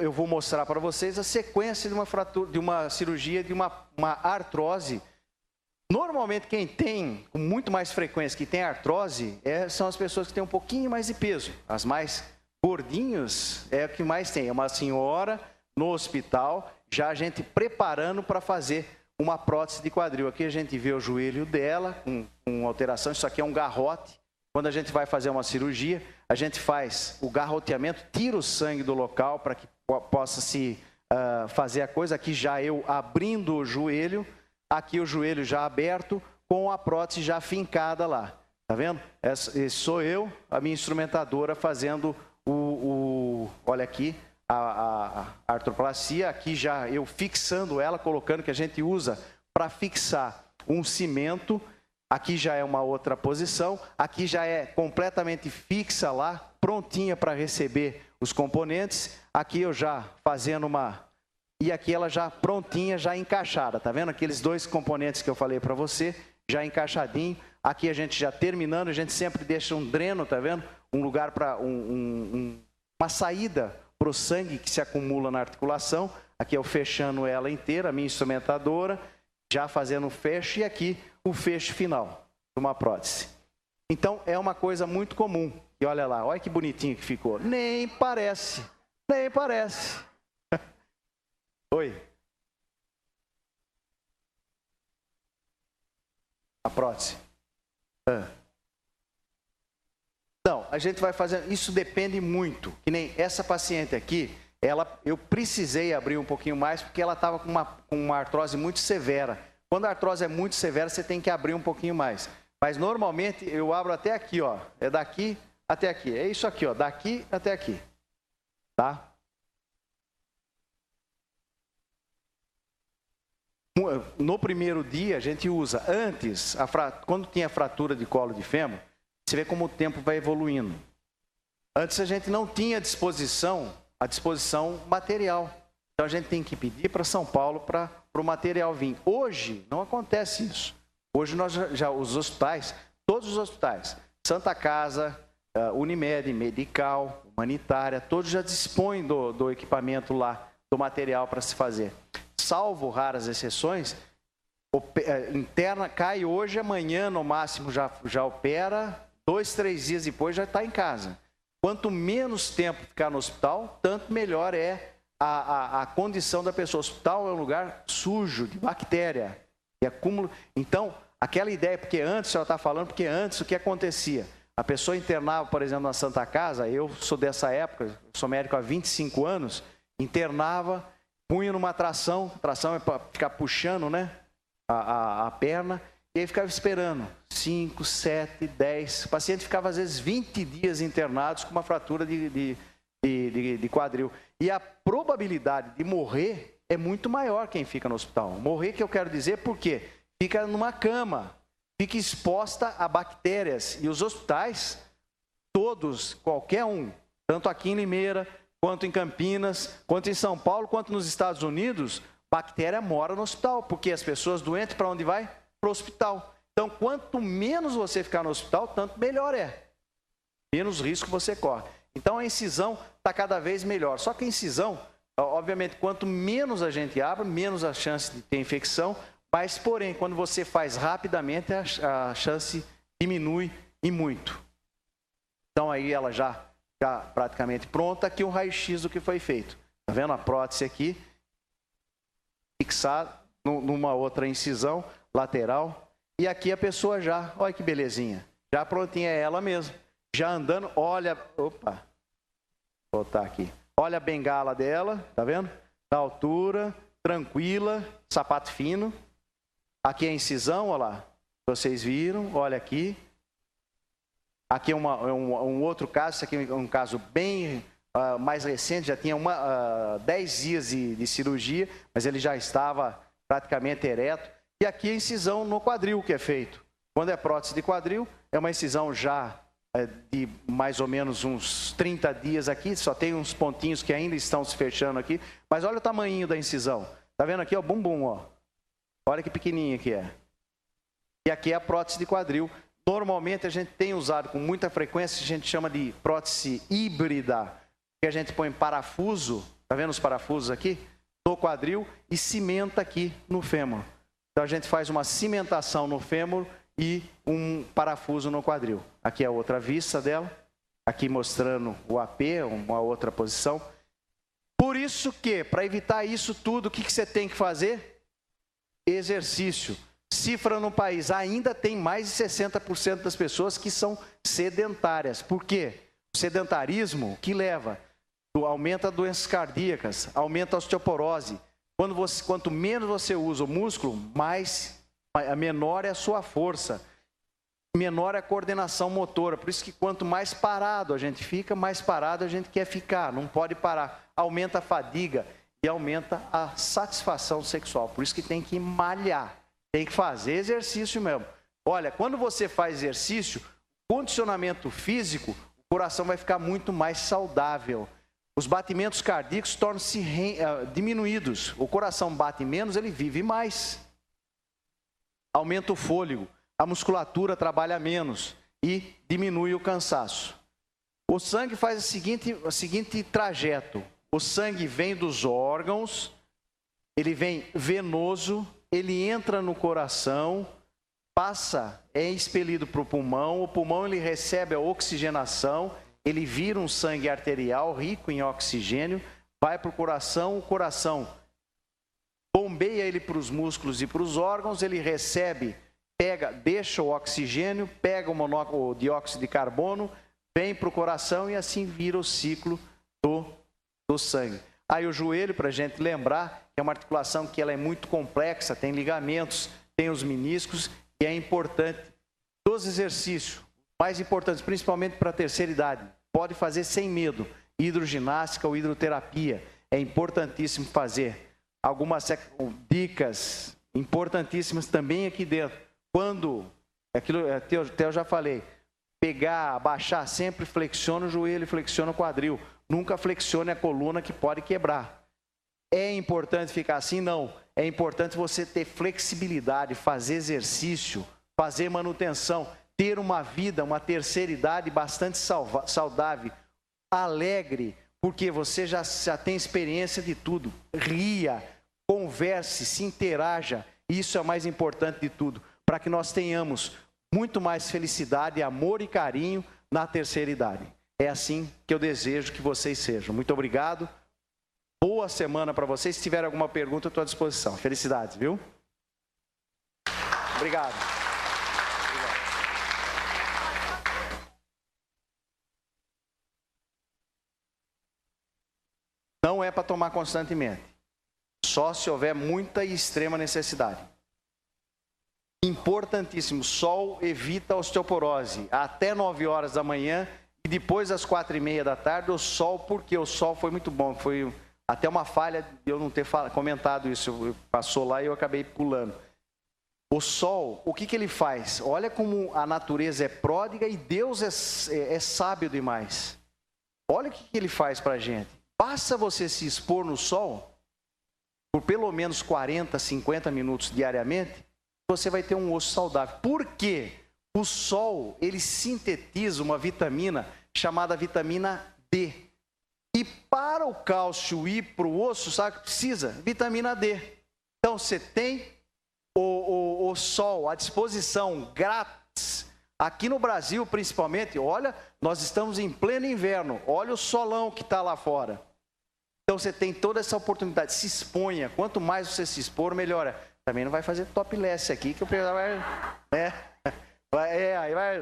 eu vou mostrar para vocês a sequência de uma fratura, de uma cirurgia, de uma artrose. Normalmente quem tem, com muito mais frequência, que tem artrose, são as pessoas que têm um pouquinho mais de peso. As mais gordinhos é o que mais tem. É uma senhora no hospital, já a gente preparando para fazer uma prótese de quadril. Aqui a gente vê o joelho dela com alteração. Isso aqui é um garrote. Quando a gente vai fazer uma cirurgia, a gente faz o garroteamento, tira o sangue do local para que possa se fazer a coisa. Aqui já eu abrindo o joelho, aqui o joelho já aberto, com a prótese já fincada lá. Tá vendo? Esse sou eu, a minha instrumentadora, fazendo olha aqui, a artroplastia. Aqui já eu fixando ela, colocando, que a gente usa para fixar um cimento. Aqui já é uma outra posição. Aqui já é completamente fixa lá, prontinha para receber os componentes. Aqui eu já fazendo e aqui ela já prontinha, já encaixada. Tá vendo? Aqueles dois componentes que eu falei para você, já encaixadinho. Aqui a gente já terminando, a gente sempre deixa um dreno, tá vendo? Um lugar para uma saída para o sangue que se acumula na articulação. Aqui eu fechando ela inteira, a minha instrumentadora, já fazendo o fecho, e aqui o fecho final de uma prótese. Então é uma coisa muito comum. E olha lá, olha que bonitinho que ficou. Nem parece, nem parece. Oi. A prótese. Então, a gente vai fazer, isso depende muito. Que nem essa paciente aqui, eu precisei abrir um pouquinho mais porque ela estava com uma artrose muito severa. Quando a artrose é muito severa, você tem que abrir um pouquinho mais. Mas normalmente eu abro até aqui, ó. É daqui até aqui. É isso aqui, ó. Daqui até aqui. Tá? No primeiro dia a gente usa, antes, quando tinha fratura de colo de fêmur, você vê como o tempo vai evoluindo. Antes a gente não tinha a disposição material. Então a gente tem que pedir para São Paulo para o material vir. Hoje não acontece isso. Hoje nós os hospitais, todos os hospitais, Santa Casa, Unimed, Medical, Humanitária, todos já dispõem do equipamento lá, do material para se fazer. Salvo raras exceções, interna cai hoje, amanhã no máximo já opera, 2, 3 dias depois já está em casa. Quanto menos tempo ficar no hospital, tanto melhor é a condição da pessoa. O hospital é um lugar sujo, de bactéria, de acúmulo. Então, aquela ideia, porque antes, ela está falando, porque antes o que acontecia? A pessoa internava, por exemplo, na Santa Casa, eu sou dessa época, sou médico há 25 anos, internava, punha numa tração é para ficar puxando, né? a perna, e aí ficava esperando 5, 7, 10. O paciente ficava às vezes 20 dias internados com uma fratura de quadril. E a probabilidade de morrer é muito maior quem fica no hospital. Morrer, que eu quero dizer, por quê? Fica numa cama, fica exposta a bactérias. E os hospitais, todos, qualquer um, tanto aqui em Limeira, quanto em Campinas, quanto em São Paulo, quanto nos Estados Unidos, bactéria mora no hospital, porque as pessoas doentes, para onde vai? Para o hospital. Então, quanto menos você ficar no hospital, tanto melhor é. Menos risco você corre. Então, a incisão está cada vez melhor. Só que a incisão, obviamente, quanto menos a gente abre, menos a chance de ter infecção, mas, porém, quando você faz rapidamente, a chance diminui e muito. Então, aí ela já praticamente pronta. Aqui o raio-x do que foi feito. Está vendo a prótese aqui? Fixada numa outra incisão lateral. E aqui a pessoa já, olha que belezinha. Já prontinha, é ela mesma. Já andando, olha, opa, vou botar aqui. Olha a bengala dela, tá vendo? Na altura, tranquila, sapato fino. Aqui é a incisão, olha lá. Vocês viram, olha aqui. Aqui é um outro caso, esse aqui é um caso bem mais recente, já tinha 10 dias de cirurgia, mas ele já estava praticamente ereto. E aqui a incisão no quadril que é feito. Quando é prótese de quadril, é uma incisão já de mais ou menos uns 30 dias aqui, só tem uns pontinhos que ainda estão se fechando aqui, mas olha o tamanho da incisão. Tá vendo aqui, ó, bumbum, ó. Olha que pequenininha que é. E aqui é a prótese de quadril. Normalmente a gente tem usado com muita frequência, a gente chama de prótese híbrida, que a gente põe parafuso, tá vendo os parafusos aqui? No quadril e cimenta aqui no fêmur. Então a gente faz uma cimentação no fêmur e um parafuso no quadril. Aqui é a outra vista dela, aqui mostrando o AP, uma outra posição. Por isso que, para evitar isso tudo, o que você tem que fazer? Exercício. Cifra no país, ainda tem mais de 60% das pessoas que são sedentárias. Por quê? O sedentarismo que leva, aumenta doenças cardíacas, aumenta a osteoporose. Quanto menos você usa o músculo, menor é a sua força, menor é a coordenação motora. Por isso que quanto mais parado a gente fica, mais parado a gente quer ficar, não pode parar. Aumenta a fadiga e aumenta a satisfação sexual. Por isso que tem que malhar, tem que fazer exercício mesmo. Olha, quando você faz exercício, condicionamento físico, o coração vai ficar muito mais saudável. Os batimentos cardíacos tornam-se diminuídos. O coração bate menos, ele vive mais. Aumenta o fôlego, a musculatura trabalha menos e diminui o cansaço. O sangue faz o seguinte trajeto. O sangue vem dos órgãos, ele vem venoso, ele entra no coração, é expelido para o pulmão ele recebe a oxigenação, ele vira um sangue arterial rico em oxigênio, vai para o coração bombeia ele para os músculos e para os órgãos, ele recebe, deixa o oxigênio, pega o dióxido de carbono, vem para o coração e assim vira o ciclo do sangue. Aí o joelho, para a gente lembrar, é uma articulação que ela é muito complexa, tem ligamentos, tem os meniscos, e é importante dos exercícios, mais importantes, principalmente para a terceira idade, pode fazer sem medo, hidroginástica ou hidroterapia, é importantíssimo fazer. Algumas dicas importantíssimas também aqui dentro. Quando, até eu já falei, abaixar, sempre flexiona o joelho, flexiona o quadril. Nunca flexione a coluna que pode quebrar. É importante ficar assim? Não. É importante você ter flexibilidade, fazer exercício, fazer manutenção, ter uma vida, uma terceira idade bastante saudável, alegre, porque você já tem experiência de tudo. Ria, converse, se interaja. Isso é o mais importante de tudo, para que nós tenhamos muito mais felicidade, amor e carinho na terceira idade. É assim que eu desejo que vocês sejam. Muito obrigado. Boa semana para vocês. Se tiver alguma pergunta, eu estou à disposição. Felicidades, viu? Obrigado. Não é para tomar constantemente. Só se houver muita e extrema necessidade. Importantíssimo, sol evita a osteoporose. Até 9 horas da manhã e depois às 4h30 da tarde, o sol, porque o sol foi muito bom. Foi até uma falha de eu não ter comentado isso. Passou lá e eu acabei pulando. O sol, o que ele faz? Olha como a natureza é pródiga e Deus é sábio demais. Olha o que ele faz para a gente. Basta você se expor no sol por pelo menos 40, 50 minutos diariamente, você vai ter um osso saudável. Por quê? O sol, ele sintetiza uma vitamina chamada vitamina D. E para o cálcio ir para o osso, sabe o que precisa? Vitamina D. Então, você tem o sol à disposição, grátis. Aqui no Brasil, principalmente, olha, nós estamos em pleno inverno. Olha o solão que está lá fora. Então, você tem toda essa oportunidade. Se exponha. Quanto mais você se expor, melhor. Também não vai fazer topless aqui, que o pessoal aí vai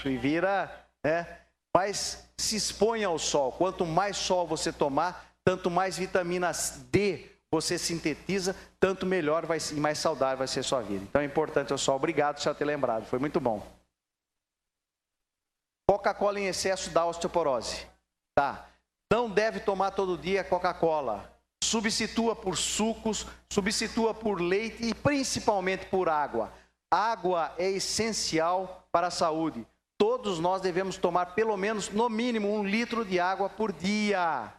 e vira, né? Mas se exponha ao sol. Quanto mais sol você tomar, tanto mais vitamina D você sintetiza, tanto melhor e mais saudável vai ser a sua vida. Então é importante o sol. Obrigado por ter lembrado, foi muito bom. Coca-Cola em excesso dá osteoporose. Tá. Não deve tomar todo dia Coca-Cola. Substitua por sucos, substitua por leite e principalmente por água. Água é essencial para a saúde. Todos nós devemos tomar pelo menos, no mínimo, 1 litro de água por dia.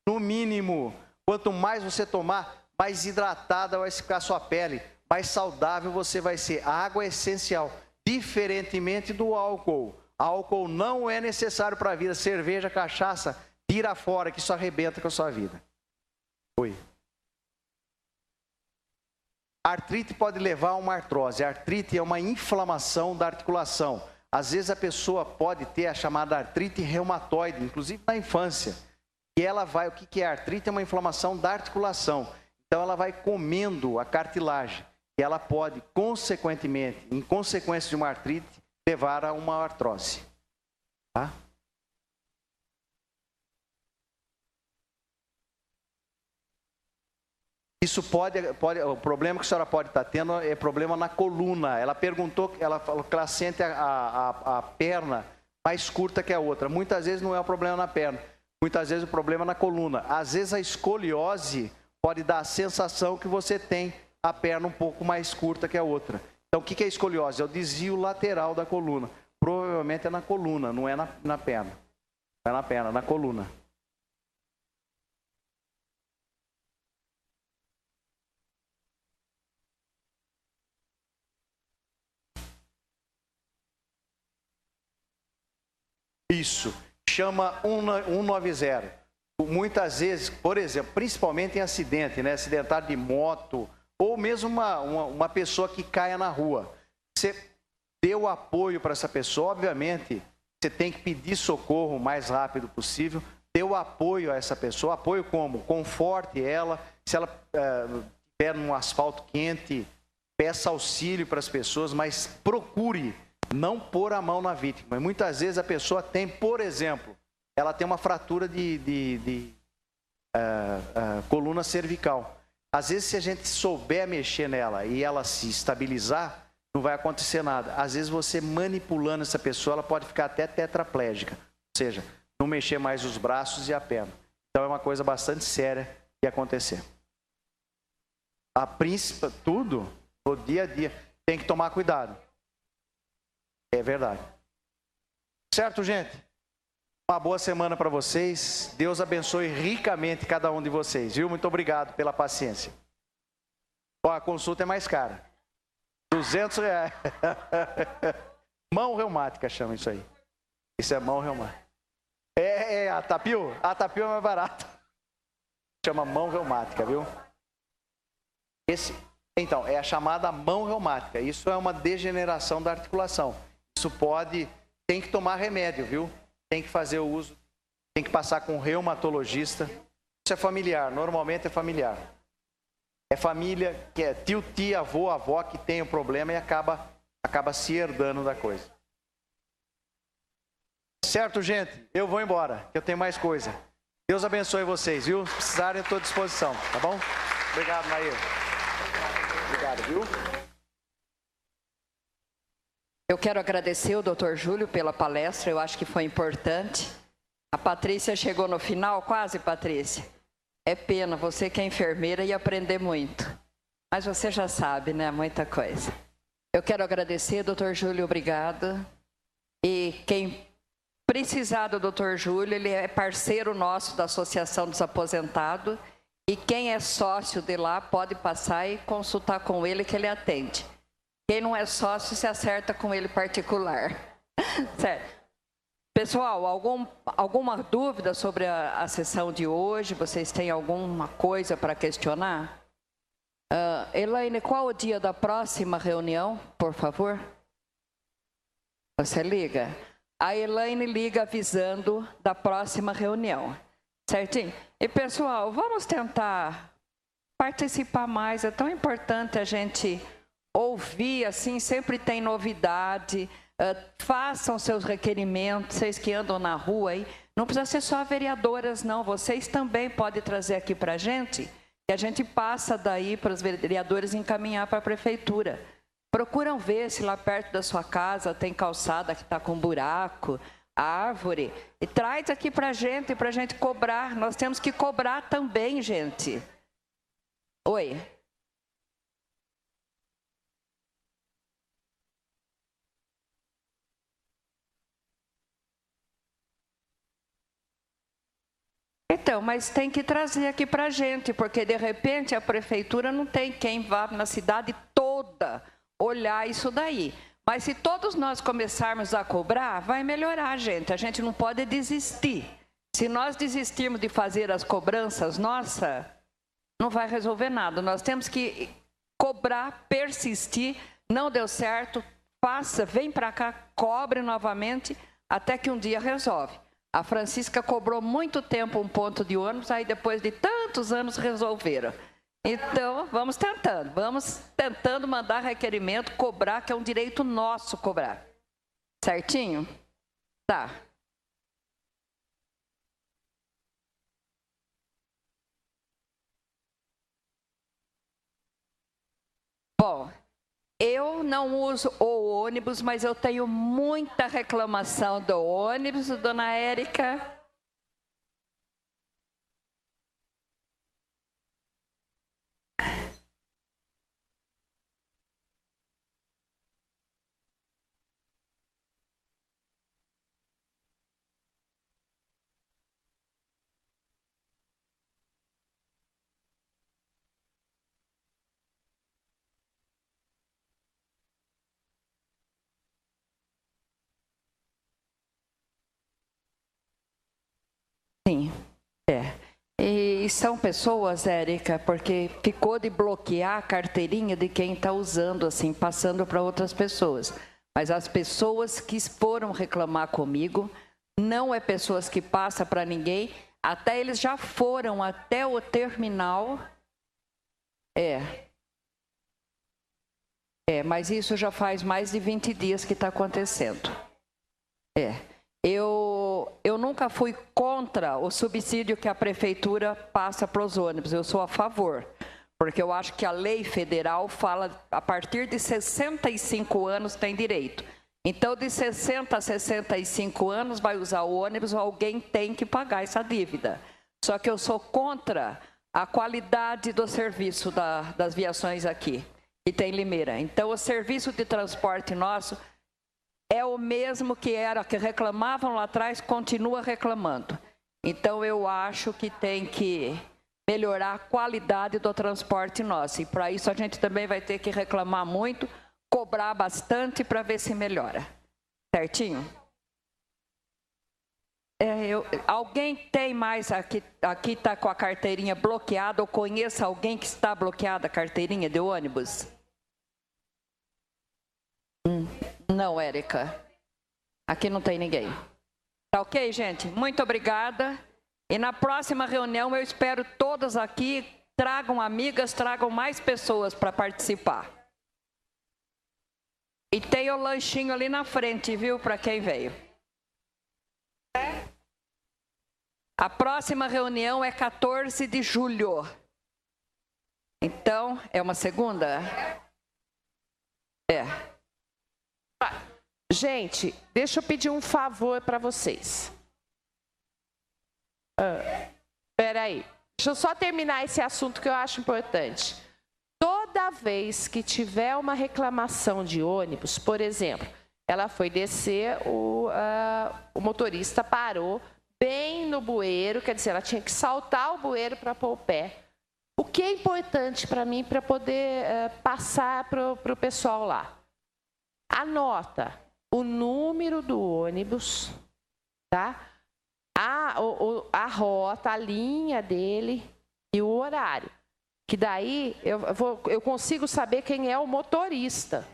No mínimo. Quanto mais você tomar, mais hidratada vai ficar a sua pele, mais saudável você vai ser. A água é essencial, diferentemente do álcool. Álcool não é necessário para a vida. Cerveja, cachaça, tira fora que isso arrebenta com a sua vida. Oi. A artrite pode levar a uma artrose. A artrite é uma inflamação da articulação. Às vezes a pessoa pode ter a chamada artrite reumatoide, inclusive na infância. E ela vai, o que é artrite? É uma inflamação da articulação. Então ela vai comendo a cartilagem. E ela pode, consequentemente, em consequência de uma artrite, levar a uma artrose. Tá? Isso pode, o problema que a senhora pode estar tendo é problema na coluna. Ela perguntou, ela falou que ela sente a perna mais curta que a outra. Muitas vezes não é o problema na perna, muitas vezes o problema é na coluna. Às vezes a escoliose pode dar a sensação que você tem a perna um pouco mais curta que a outra. Então o que é escoliose? É o desvio lateral da coluna. Provavelmente é na coluna, não é na perna. Não é na perna, é na coluna. Isso, chama 190. Muitas vezes, por exemplo, principalmente em acidente, né? Acidentário de moto, ou mesmo uma pessoa que caia na rua. Você deu apoio para essa pessoa, obviamente, você tem que pedir socorro o mais rápido possível, deu apoio a essa pessoa. Apoio como? Conforte ela, se ela estiver num asfalto quente, peça auxílio para as pessoas, mas procure não pôr a mão na vítima. Muitas vezes a pessoa tem, por exemplo, ela tem uma fratura de coluna cervical. Às vezes, se a gente souber mexer nela e ela se estabilizar, não vai acontecer nada. Às vezes, você manipulando essa pessoa, ela pode ficar até tetraplégica. Ou seja, não mexer mais os braços e a perna. Então, é uma coisa bastante séria de acontecer. A princípio, tudo, no dia a dia, tem que tomar cuidado. É verdade. Certo, gente? Uma boa semana para vocês. Deus abençoe ricamente cada um de vocês, viu? Muito obrigado pela paciência. Ó, a consulta é mais cara. R$200. Mão reumática chama isso aí. Isso é mão reumática. A tapio? A tapio é mais barata. Chama mão reumática, viu? Então, é a chamada mão reumática. Isso é uma degeneração da articulação. Isso tem que tomar remédio, viu? Tem que fazer o uso, tem que passar com um reumatologista. Isso é familiar, normalmente é familiar. É família, que é tio, tia, avô, avó que tem o problema e acaba se herdando da coisa. Certo, gente? Eu vou embora, que eu tenho mais coisa. Deus abençoe vocês, viu? Se precisarem, eu estou à disposição, tá bom? Obrigado, Nair. Obrigado, viu? Eu quero agradecer o Dr. Júlio pela palestra, eu acho que foi importante. A Patrícia chegou no final, quase, Patrícia. É pena, você que é enfermeira ia aprender muito. Mas você já sabe, né, muita coisa. Eu quero agradecer, Dr. Júlio, obrigado. E quem precisar do Dr. Júlio, ele é parceiro nosso da Associação dos Aposentados. E quem é sócio de lá pode passar e consultar com ele que ele atende. Quem não é sócio se acerta com ele particular. Certo. Pessoal, alguma dúvida sobre a sessão de hoje? Vocês têm alguma coisa para questionar? Elaine, qual o dia da próxima reunião, por favor? Você liga? A Elaine liga avisando da próxima reunião. Certinho? E, pessoal, vamos tentar participar mais. É tão importante a gente ouvir, assim, sempre tem novidade. Façam seus requerimentos, vocês que andam na rua aí. Não precisa ser só vereadoras, não. Vocês também podem trazer aqui para a gente. E a gente passa daí para os vereadores encaminhar para a prefeitura. Procuram ver se lá perto da sua casa tem calçada que está com buraco, árvore. E traz aqui para a gente cobrar. Nós temos que cobrar também, gente. Oi. Então, mas tem que trazer aqui para a gente, porque de repente a prefeitura não tem quem vá na cidade toda olhar isso daí. Mas se todos nós começarmos a cobrar, vai melhorar, gente. A gente não pode desistir. Se nós desistirmos de fazer as cobranças, nossa, não vai resolver nada. Nós temos que cobrar, persistir. Não deu certo, faça, vem para cá, cobre novamente, até que um dia resolve. A Francisca cobrou muito tempo um ponto de ônibus, aí depois de tantos anos resolveram. Então, vamos tentando mandar requerimento, cobrar, que é um direito nosso cobrar. Certinho? Tá. Bom, eu não uso o ônibus, mas eu tenho muita reclamação do ônibus, dona Érica. Sim, E são pessoas, Érica, porque ficou de bloquear a carteirinha de quem está usando, assim, passando para outras pessoas. Mas as pessoas que foram reclamar comigo, não é pessoas que passam para ninguém, até eles já foram até o terminal. Mas isso já faz mais de 20 dias que está acontecendo. Eu nunca fui contra o subsídio que a prefeitura passa para os ônibus. Eu sou a favor, porque eu acho que a lei federal fala a partir de 65 anos tem direito. Então, de 60 a 65 anos vai usar o ônibus, alguém tem que pagar essa dívida. Só que eu sou contra a qualidade do serviço das viações aqui, que tem Limeira. Então, o serviço de transporte nosso é o mesmo que reclamavam lá atrás, continua reclamando. Então, eu acho que tem que melhorar a qualidade do transporte nosso. E para isso a gente também vai ter que reclamar muito, cobrar bastante para ver se melhora. Certinho? Alguém tem mais aqui está com a carteirinha bloqueada ou conheça alguém que está bloqueada a carteirinha de ônibus? Não, Érica. Aqui não tem ninguém. Tá ok, gente? Muito obrigada. E na próxima reunião eu espero todos aqui, tragam amigas, tragam mais pessoas para participar. E tem o lanchinho ali na frente, viu, para quem veio. A próxima reunião é 14 de julho. Então, é uma segunda? Gente, deixa eu pedir um favor para vocês. Espera aí. Deixa eu só terminar esse assunto que eu acho importante. Toda vez que tiver uma reclamação de ônibus, por exemplo, ela foi descer, o motorista parou bem no bueiro, quer dizer, ela tinha que saltar o bueiro para pôr o pé. O que é importante para mim, para poder passar para o pessoal lá? Anota o número do ônibus, tá? A rota, a linha dele e o horário. Que daí eu consigo saber quem é o motorista.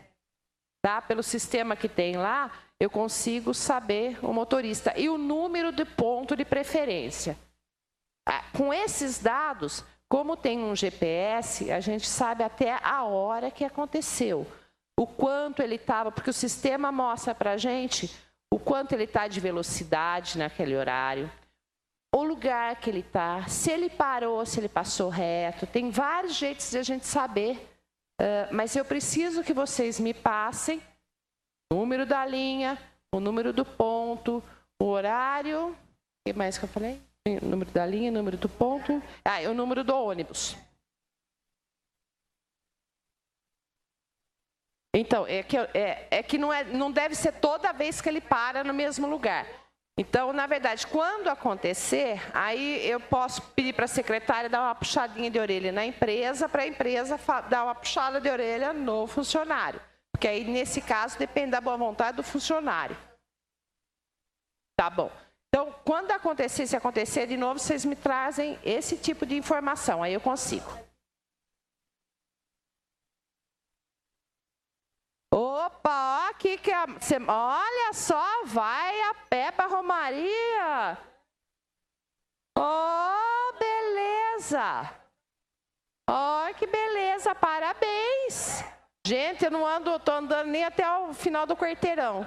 Tá? Pelo sistema que tem lá, eu consigo saber o motorista. E o número de ponto de preferência. Com esses dados, como tem um GPS, a gente sabe até a hora que aconteceu. O quanto ele estava, porque o sistema mostra para a gente o quanto ele está de velocidade naquele horário, o lugar que ele está, se ele parou, se ele passou reto. Tem vários jeitos de a gente saber, mas eu preciso que vocês me passem o número da linha, o número do ponto, o horário, o que mais que eu falei? O número da linha, o número do ponto, e o número do ônibus. Então, é que não deve ser toda vez que ele para no mesmo lugar. Então, na verdade, quando acontecer, aí eu posso pedir para a secretária dar uma puxadinha de orelha na empresa, para a empresa dar uma puxada de orelha no funcionário. Porque aí, nesse caso, depende da boa vontade do funcionário. Tá bom. Então, quando acontecer, se acontecer de novo, vocês me trazem esse tipo de informação, aí eu consigo. Opa, ó, aqui que olha só, vai a pé para Romaria. Oh, beleza. Oh, que beleza, parabéns. Gente, eu não tô andando nem até o final do quarteirão.